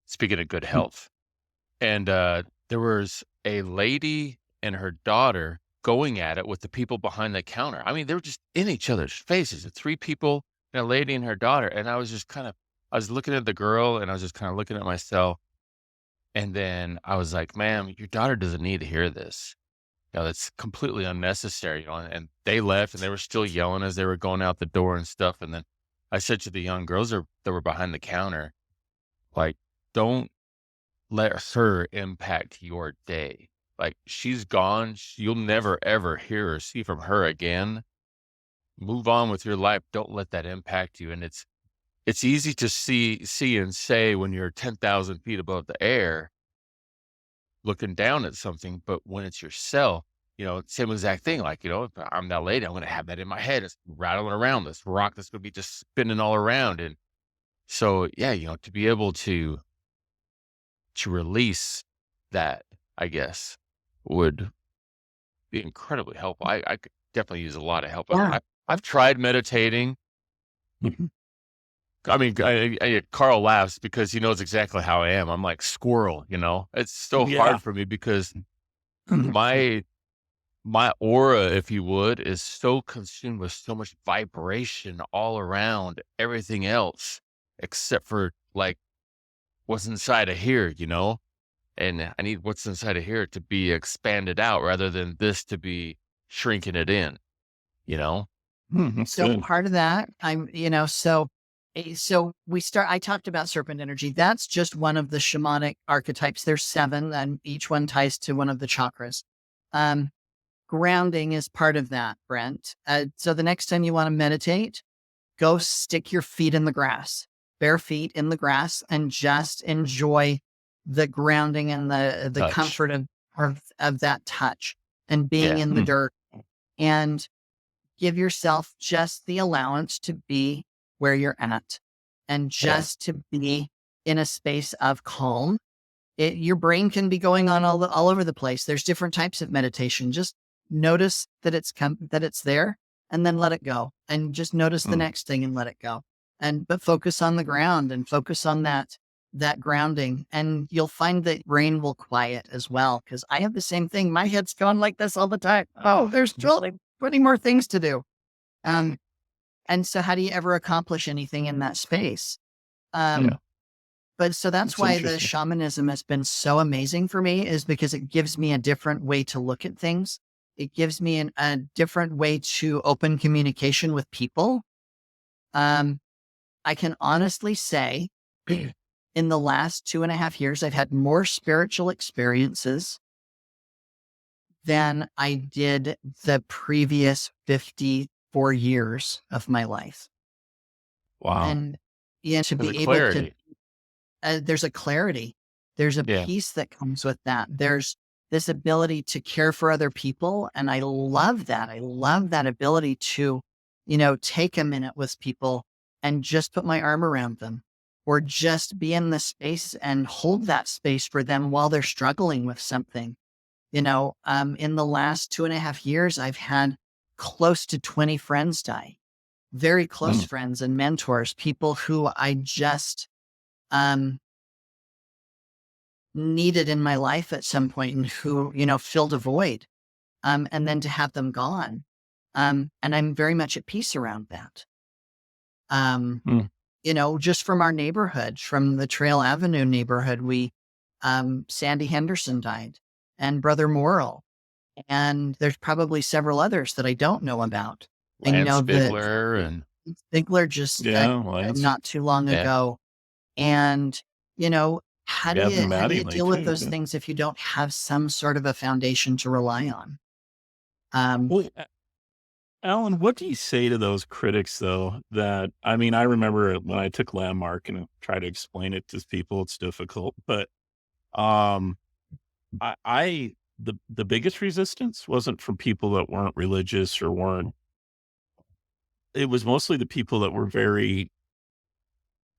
speaking of good health. And there was a lady and her daughter going at it with the people behind the counter. I mean, they were just in each other's faces. The three people, and a lady and her daughter. And I was just I was looking at the girl and I was just kind of looking at myself. And then I was like, ma'am, your daughter doesn't need to hear this. That's completely unnecessary. And they left and they were still yelling as they were going out the door and stuff. And then I said to the young girls that were behind the counter, like, don't let her impact your day. Like, she's gone. You'll never, ever hear or see from her again. Move on with your life. Don't let that impact you. And it's easy to see and say when you're 10,000 feet above the air, looking down at something. But when it's yourself, same exact thing. Like, if I'm that lady, I'm going to have that in my head. It's rattling around, this rock that's going to be just spinning all around. And so, yeah, to be able to release that, I guess, would be incredibly helpful. I could definitely use a lot of help. Yeah. I've tried meditating. Mhm. I mean, Carl laughs because he knows exactly how I am. I'm like squirrel, It's so Yeah. hard for me because my aura, if you would, is so consumed with so much vibration all around everything else, except for like what's inside of here, And I need what's inside of here to be expanded out rather than this to be shrinking it in, you know? That's So good. part of that, so I talked about serpent energy. That's just one of the shamanic archetypes. There's 7, and each one ties to one of the chakras. Grounding is part of that, Brent. So the next time you want to meditate, go stick your feet in the grass, bare feet in the grass, and just enjoy the grounding and the Touch. comfort of that touch and being Yeah. in the dirt, and give yourself just the allowance to be where you're at and just to be in a space of calm. Your brain can be going on all over the place. There's different types of meditation. Just notice that that it's there, and then let it go, and just notice the next thing and let it go. But focus on the ground and focus on that grounding, and you'll find that brain will quiet as well. Cause I have the same thing. My head's going like this all the time. Oh, there's totally 20 more things to do. And so how do you ever accomplish anything in that space? But so that's why the shamanism has been so amazing for me, is because it gives me a different way to look at things. It gives me a different way to open communication with people. I can honestly say in the last 2.5 years, I've had more spiritual experiences than I did the previous 54 years of my life. Wow. And to There's be a able clarity. to, there's a clarity, there's a peace that comes with that. There's this ability to care for other people. And I love that. I love that ability to, take a minute with people and just put my arm around them, or just be in the space and hold that space for them while they're struggling with something. In the last 2.5 years, I've had close to 20 friends die, very close friends and mentors, people who I just needed in my life at some point, and who, filled a void. And then to have them gone. And I'm very much at peace around that. Just from our neighborhood, from the Trail Avenue neighborhood, we Sandy Henderson died, and Brother Morrill, and there's probably several others that I don't know about. I Lance know that Bigler and Bigler just Yeah, Lance. not too long yeah. ago, and how do Gavin you Mattingly deal with too. those Yeah. things if you don't have some sort of a foundation to rely on? Well, Alan, what do you say to those critics, though? I remember when I took Landmark and tried to explain it to people, it's difficult, but um, the biggest resistance wasn't from people that weren't religious or weren't. It was mostly the people that were very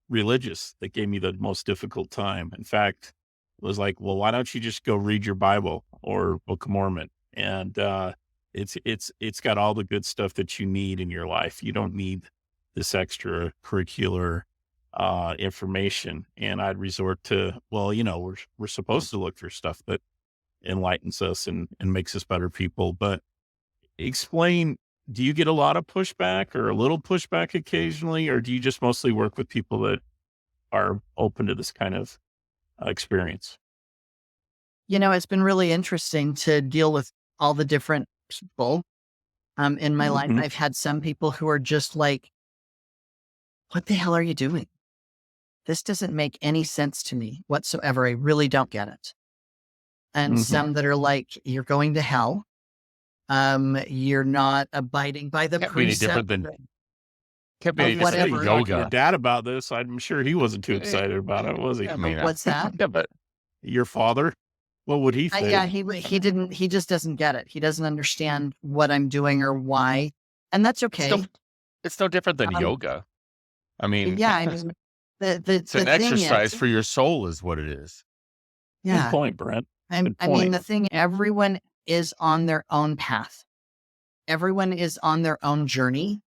religious that gave me the most difficult time. In fact, it was like, well, why don't you just go read your Bible or Book of Mormon? And it's got all the good stuff that you need in your life. You don't need this extra curricular information. And I'd resort to, well, we're supposed to look for stuff that enlightens us and makes us better people. But explain, do you get a lot of pushback or a little pushback occasionally, or do you just mostly work with people that are open to this kind of experience? It's been really interesting to deal with all the different people in my life. Mhm. I've had some people who are just like, what the hell are you doing? This doesn't make any sense to me whatsoever. I really don't get it. And Mhm. some that are like, you're going to hell. You're not abiding by the Can't be any different precept. than can't be Of any different whatever. than You talked to your yoga. dad about this. I'm sure he wasn't too excited about it, was he? I mean, What's that? yeah, but Your father? What would he say? Yeah, he didn't. He just doesn't get it. He doesn't understand what I'm doing or why, and that's it's okay. no different than Um, yoga. I mean, yeah, I mean, it's an the thing exercise is, for your soul, is what it is. Good yeah, point, Brent. Good I mean, point. everyone is on their own path. Everyone is on their own journey,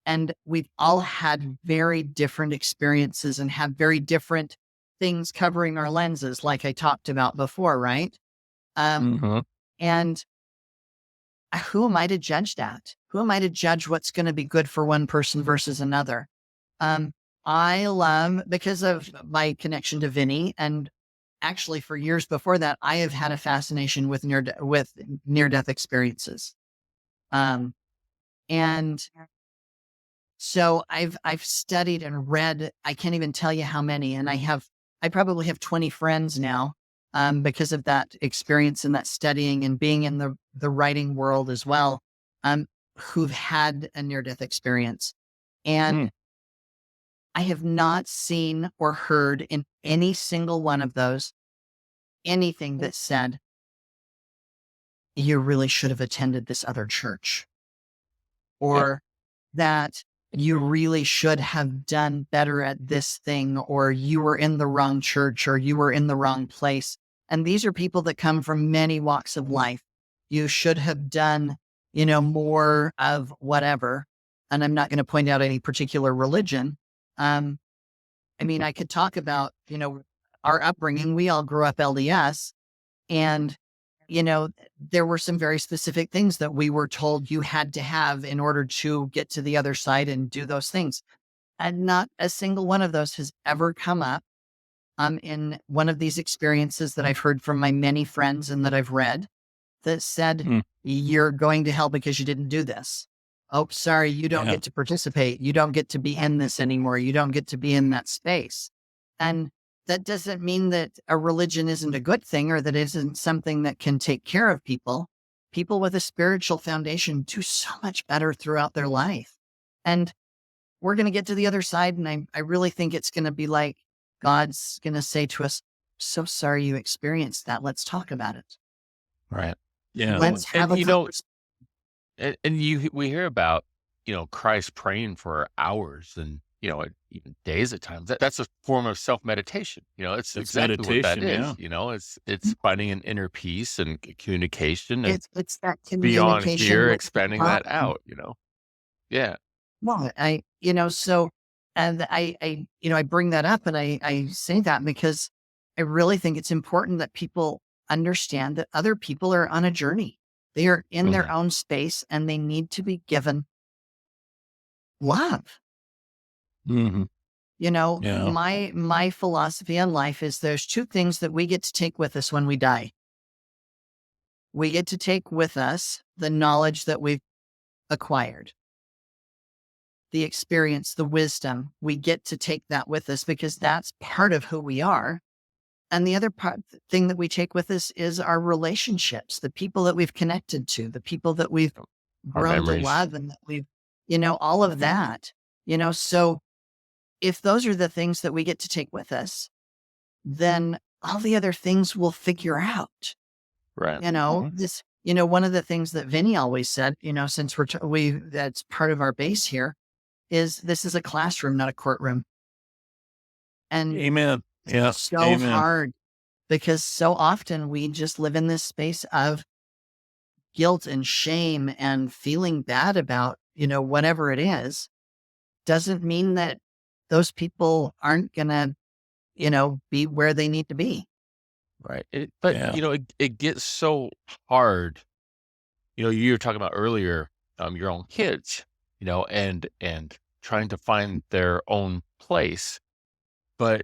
and we've all had very different experiences and have very different things covering our lenses, like I talked about before, right? Mhm. And who am I to judge that? Who am I to judge what's going to be good for one person versus another? Um, I love, because of my connection to Vinny, and actually for years before that, I have had a fascination with near death experiences. Um, and so I've studied and read. I can't even tell you how many, and I probably have 20 friends now, because of that experience and that studying and being in the writing world as well, who've had a near death experience. And Mm. I have not seen or heard in any single one of those anything that said, you really should have attended this other church, Yep. or that you really should have done better at this thing, or you were in the wrong church, or you were in the wrong place. And these are people that come from many walks of life. You should have done, more of whatever. And I'm not going to point out any particular religion. I mean, I could talk about, our upbringing. We all grew up LDS, and, there were some very specific things that we were told you had to have in order to get to the other side and do those things. And not a single one of those has ever come up in one of these experiences that I've heard from my many friends and that I've read that said, Mm. you're going to hell because you didn't do this. Oh, sorry, you don't Yeah. get to participate. You don't get to be in this anymore. You don't get to be in that space. And that doesn't mean that a religion isn't a good thing or that it isn't something that can take care of people. People with a spiritual foundation do so much better throughout their life. And we're going to get to the other side. And I really think it's going to be like God's going to say to us, so sorry you experienced that. Let's talk about it. Right. Yeah. Let's have And a conversation. we hear about, Christ praying for hours and, even days at times. That's a form of self-meditation. It's It's exactly what that meditation, is. yeah. It's finding an inner peace and communication, and It's that beyond communication here, with expanding God. that out, Yeah. Well, so, and I bring that up and I say that because I really think it's important that people understand that other people are on a journey. They are in their Mhm. own space and they need to be given love. Mhm. Yeah. My philosophy on life is there's two things that we get to take with us when we die. We get to take with us the knowledge that we've acquired, the experience, the wisdom. We get to take that with us because that's part of who we are. And the other thing that we take with us is our relationships, the people that we've connected to, the people that we've Our grown to memories. love and that we've, all of that, so if those are the things that we get to take with us, then all the other things we'll figure out. Right. One of the things that Vinny always said, since that's part of our base here, is this is a classroom, not a courtroom. And Amen. Yeah. so Amen. hard because so often we just live in this space of guilt and shame and feeling bad about, whatever it is, doesn't mean that those people aren't going to, be where they need to be. Right. But Yeah. it gets so hard. You were talking about earlier, your own kids, and trying to find their own place. But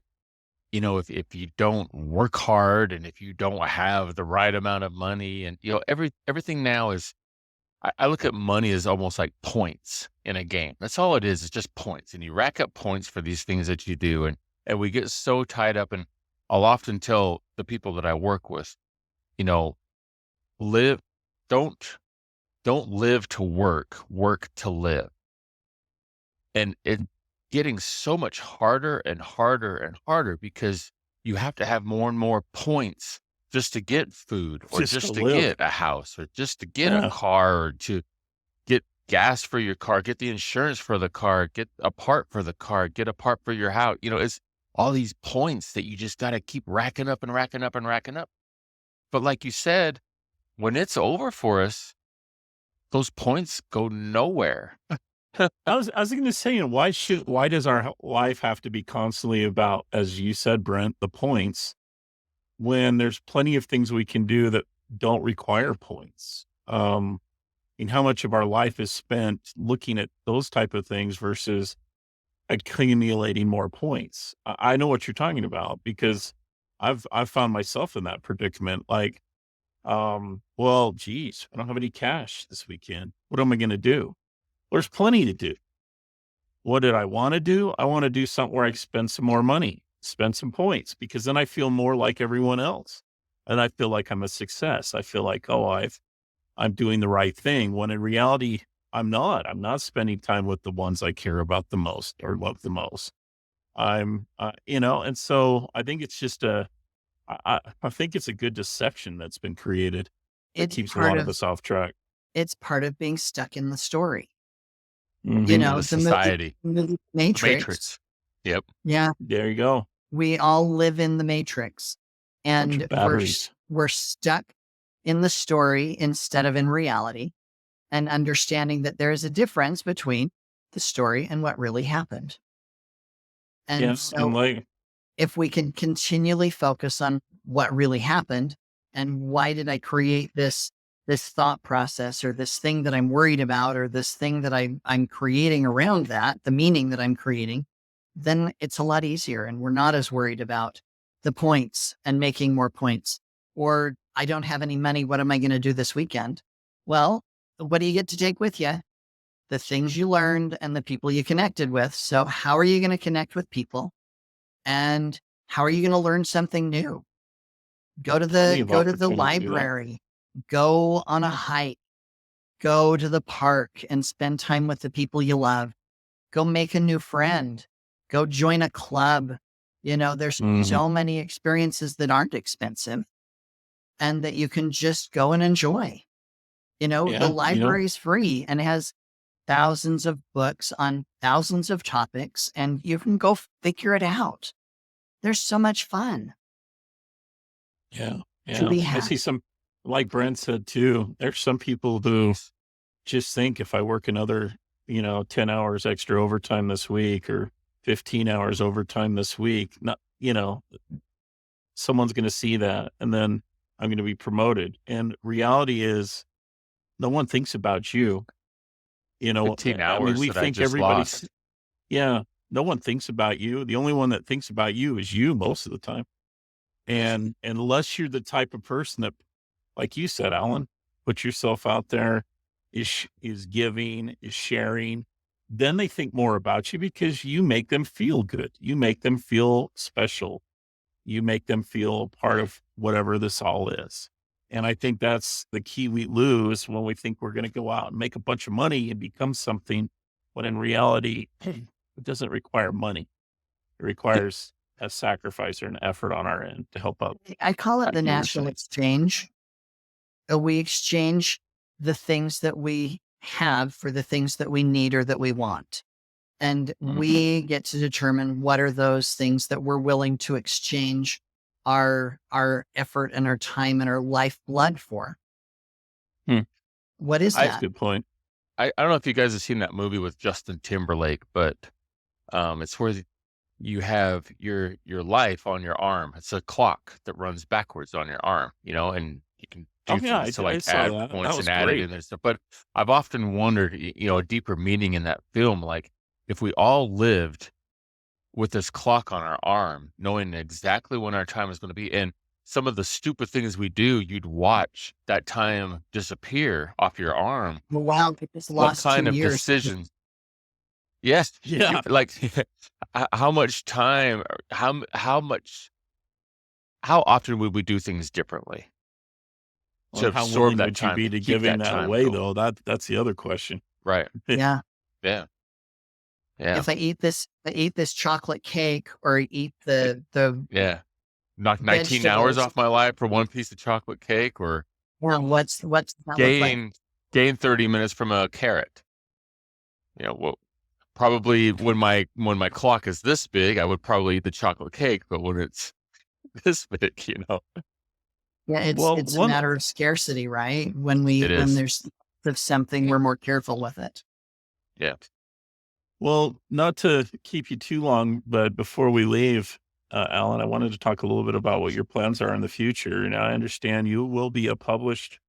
if you don't work hard and if you don't have the right amount of money, and everything now is, I look at money as almost like points in a game. That's all it is. It's just points, and you rack up points for these things that you do, and we get so tied up. And I'll often tell the people that I work with, live, don't live to work to live. And it getting so much harder and harder and harder because you have to have more and more points just to get food, or Just to just to live. get a house, or just to get Yeah. a car, or to get gas for your car, get the insurance for the car, get a part for the car, get a part for your house. It's all these points that you just got to keep racking up and racking up and racking up. But like you said, when it's over for us, those points go nowhere. I was going to say, why does our life have to be constantly about, as you said, Brent, the points, when there's plenty of things we can do that don't require points? And how much of our life is spent looking at those type of things versus accumulating more points? I know what you're talking about because I've found myself in that predicament. Like, well, geez, I don't have any cash this weekend. What am I going to do? There's plenty to do. What did I want to do? I want to do something where I spend some more money, spend some points, because then I feel more like everyone else. And I feel like I'm a success. I feel like, I'm doing the right thing, when in reality, I'm not. I'm not spending time with the ones I care about the most or love the most. And so I think it's just I think it's a good deception that's been created that It's keeps a part lot of of us off track. it's part of being stuck in the story. Mhm. In the The movie, society, movie the Matrix. Matrix. Yep. Yeah, There you go. we all live in the Matrix, Bunch of and batteries. we're stuck in the story instead of in reality, and understanding that there is a difference between the story and what really happened. And Yeah. And so like, if we can continually focus on what really happened and why did I create this thought process or this thing that I'm worried about or this thing that I'm creating around that, the meaning that I'm creating, then it's a lot easier and we're not as worried about the points and making more points. Or I don't have any money. What am I going to do this weekend? Well, what do you get to take with you? The things you learned and the people you connected with. So how are you going to connect with people? And how are you going to learn something new? Go to plenty the of go to the opportunity to do that. library, go on a hike, go to the park and spend time with the people you love. Go make a new friend. Go join a club. There's Mhm. so many experiences that aren't expensive and that you can just go and enjoy. The Yeah. library is free and has thousands of books on thousands of topics, and you can go figure it out. There's so much fun Yeah. to Yeah. be I had. see some, like Brent said too, there's some people who just think if I work another, 10 hours extra overtime this week or 15 hours overtime this week, not, someone's going to see that and then I'm going to be promoted. And reality is no one thinks about you. 15 I mean, hours we that I think just everybody's, lost. yeah. no one thinks about you. The only one that thinks about you is you most of the time. And unless you're the type of person that, like you said, Alan, put yourself out there, is giving, is sharing, then they think more about you because you make them feel good. You make them feel special. You make them feel part of whatever this all is. And I think that's the key we lose when we think we're going to go out and make a bunch of money and become something, when in reality, it doesn't require money. It requires a sacrifice or an effort on our end to help out. I call it Like the you were natural saying. exchange. We exchange the things that we have for the things that we need or that we want. And we get to determine what are those things that we're willing to exchange our effort and our time and our lifeblood for. Hmm. What is That's a that? good point. I don't know if you guys have seen that movie with Justin Timberlake, but it's where you have your life on your arm. It's a clock that runs backwards on your arm, and you can Oh do yeah, things to I like saw add that. That points and was add it great. in and stuff. But I've often wondered, a deeper meaning in that film, like if we all lived with this clock on our arm, knowing exactly when our time is going to be, and some of the stupid things we do, you'd watch that time disappear off your arm. Well, wow, I just What lost kind 2 of years. decisions? Yes, Yeah. like how much time, how often would we do things differently Well, to and how absorb willing that would you time, be to to keep giving that that time away going? though? That's the other question. Right. Yeah. Yeah. Yeah. If I eat this chocolate cake or eat the Yeah. Knock 19 hours vegetables, off my life for one piece of chocolate cake, or well, what's that look like? gain 30 minutes from a carrot. Well, probably when my clock is this big, I would probably eat the chocolate cake, but when it's this big. Yeah, Well, it's a one matter of scarcity, right? It When is. there's something, we're more careful with it. Yeah. Well, not to keep you too long, but before we leave, Alan, I wanted to talk a little bit about what your plans are in the future. And I understand you will be a published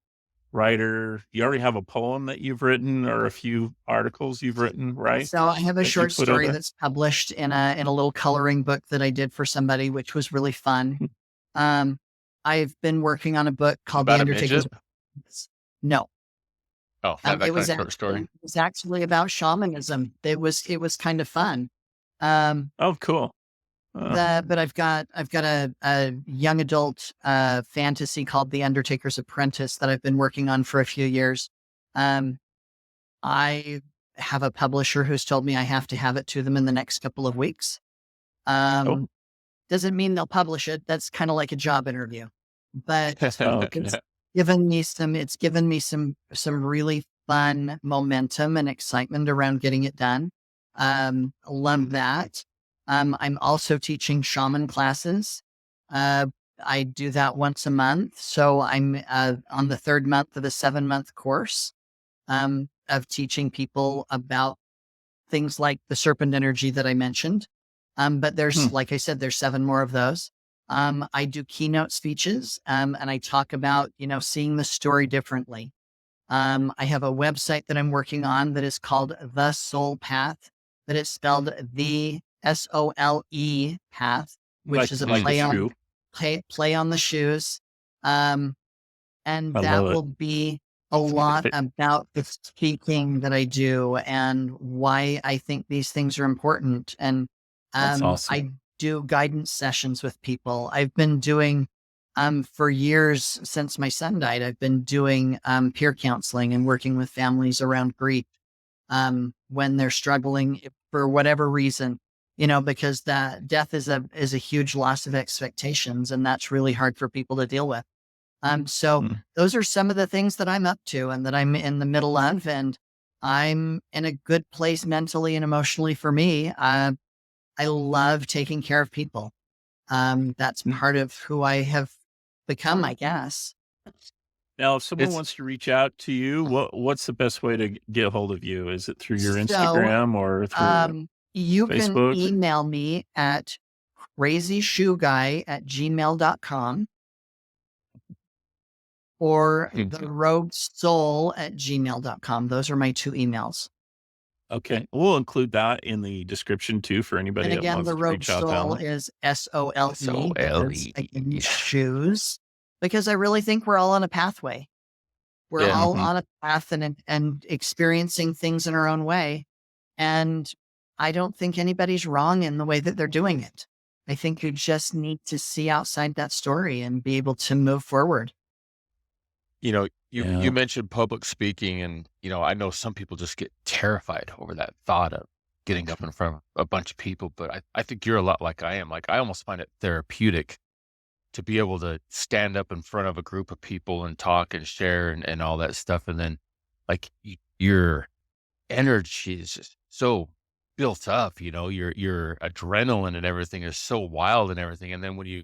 writer. You already have a poem that you've written or a few articles you've written, right? So I have a That you short put out story there. that's published in a little coloring book that I did for somebody, which was really fun. Um, I've been working on a book called The About a Undertaker's. midget? No, Oh, not that kind of short story. it was actually about shamanism. It was kind of fun. Um, Oh, cool. Uh, but I've got a young adult fantasy called The Undertaker's Apprentice that I've been working on for a few years. Um, I have a publisher who's told me I have to have it to them in the next couple of weeks. oh, Um, doesn't mean they'll publish it. That's kind of like a job interview, but oh, it's it's given me some really fun momentum and excitement around getting it done. Love that. I'm also teaching shaman classes. Uh, I do that once a month. So I'm on the third month of a 7-month course of teaching people about things like the serpent energy that I mentioned. But hmm, there's, like I said, there's 7 more of those. I do keynote speeches, and I talk about, seeing the story differently. I have a website that I'm working on that is called The Soul Path, that is spelled the SOLE path, which is a like a shoe. play on the shoes. Um, and I that love will be a lot it. about the speaking that I do and why I think these things are important. And That's awesome. I do guidance sessions with people. I've been doing for years since my son died, I've been doing peer counseling and working with families around grief when they're struggling for whatever reason, because that death is a huge loss of expectations, and that's really hard for people to deal with. So Mm. those are some of the things that I'm up to and that I'm in the middle of, and I'm in a good place mentally and emotionally for me. I love taking care of people. That's Mm. part of who I have become, I guess. Now, if someone It's wants to reach out to you, what's the best way to get a hold of you? Is it through your So, Instagram or through you can Facebook? email me at crazyshoeguy@gmail.com or hmm, theroguesoul@gmail.com. Those are my 2 emails. Okay. We'll include that in the description too for anybody And that again, wants the to rope reach out to soul Alan. is SOLE because, SOLE. again, shoes, because I really think we're all on a pathway. We're Yeah. all Mhm. on a path and experiencing things in our own way. And I don't think anybody's wrong in the way that they're doing it. I think you just need to see outside that story and be able to move forward. You know, Yeah. you mentioned public speaking, and I know some people just get terrified over that thought of getting up in front of a bunch of people, but I think you're a lot like I am. Like, I almost find it therapeutic to be able to stand up in front of a group of people and talk and share and all that stuff. And then like your energy is just so built up, your adrenaline and everything is so wild and everything. And then when you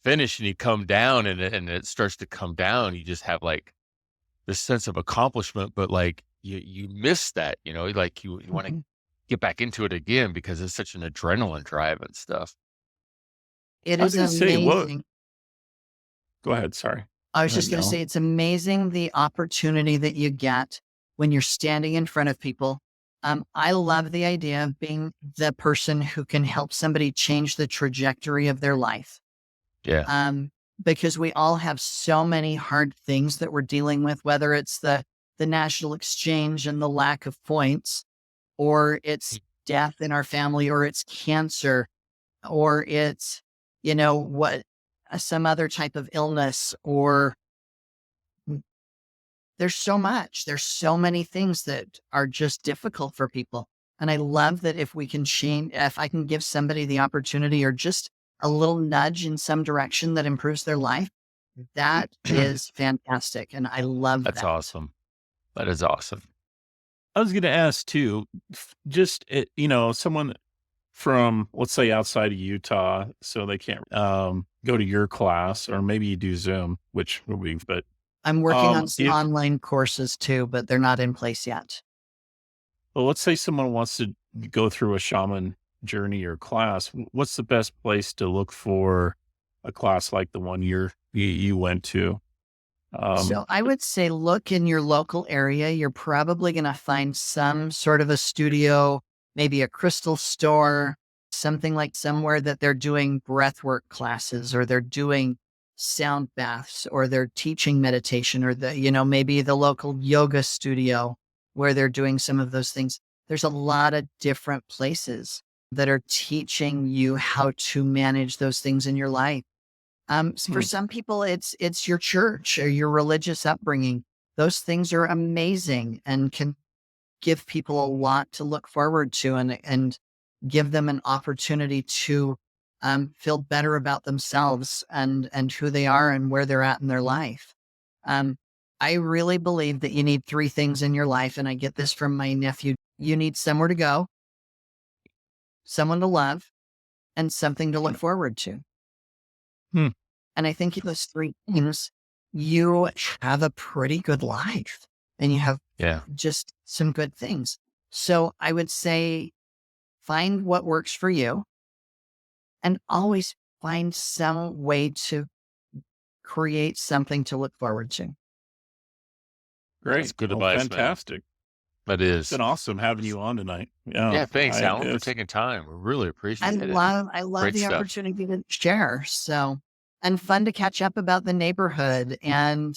finish and you come down and it starts to come down, you just have like this sense of accomplishment, but like you miss that, like you want to Mhm. get back into it again because it's such an adrenaline drive and stuff. It I was is going to say, what? amazing. Go ahead. Sorry. I Go was ahead, just going to Alan. say, it's amazing the opportunity that you get when you're standing in front of people. I love the idea of being the person who can help somebody change the trajectory of their life. Yeah. Because we all have so many hard things that we're dealing with, whether it's the national exchange and the lack of points, or it's death in our family, or it's cancer, or it's, what, some other type of illness, or there's so much. There's so many things that are just difficult for people. And I love that if we can change, if I can give somebody the opportunity or just a little nudge in some direction that improves their life, that is fantastic. And I love That's that. awesome. That is awesome. I was going to ask too, just, someone from, let's say, outside of Utah, so they can't go to your class, or maybe you do Zoom, which would be, but I'm working on some if, online courses too, but they're not in place yet. well, let's say someone wants to go through a shaman journey or class, what's the best place to look for a class like the one you went to? So I would say look in your local area. You're probably going to find some sort of a studio, maybe a crystal store, something like somewhere that they're doing breathwork classes or they're doing sound baths or they're teaching meditation or maybe the local yoga studio where they're doing some of those things. There's a lot of different places that are teaching you how to manage those things in your life. For Hmm. some people, it's your church or your religious upbringing. Those things are amazing and can give people a lot to look forward to and give them an opportunity to feel better about themselves and who they are and where they're at in their life. Um, I really believe that you need three things in your life, and I get this from my nephew. You need somewhere to go, someone to love, and something to look forward to. Hmm. And I think in those three things, you have a pretty good life and you have Yeah. just some good things. So I would say find what works for you and always find some way to create something to look forward to. That's Great. good Well, advice, man. fantastic. That It's is. been awesome having you on tonight. Yeah. Yeah. Thanks, Alan, for taking time. We really I appreciate it. love Great the stuff. opportunity to share. So, and fun to catch up about the neighborhood and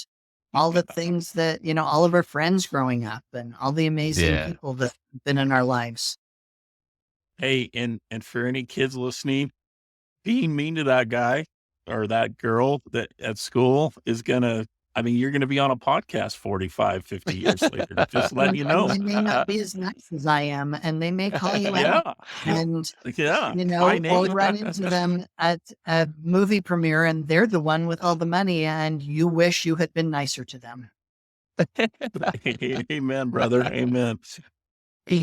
all the things that, all of our friends growing up and all the amazing Yeah. people that have been in our lives. Hey, and for any kids listening, being mean to that guy or that girl that at school is you're gonna be on a podcast 45, 50 years later. Just letting you And know. they may not be as nice as I am, and they may call you out. Yeah. And, Yeah. By or name. run into them at a movie premiere and they're the one with all the money and you wish you had been nicer to them. Amen, brother. Amen.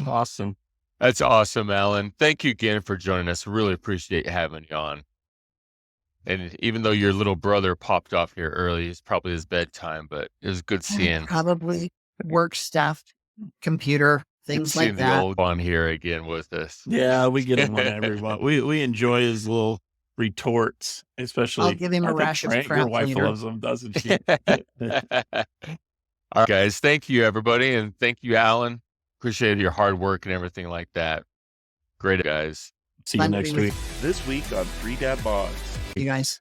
Awesome. That's awesome, Alan. Thank you again for joining us. Really appreciate having you on. And even though your little brother popped off here early, it's probably his bedtime, but it was good seeing Probably work stuff, computer, good things seeing like the that. old one here again with us. Yeah, we get him on everyone. We enjoy his little retorts, I'll especially. give him I a think rash of Your crap wife later. loves him, doesn't she? All right, guys. Thank you, everybody. And thank you, Alan. Appreciate your hard work and everything like that. Great, guys. See you Fun to next be with week. This week on Three Dad Bods. you guys.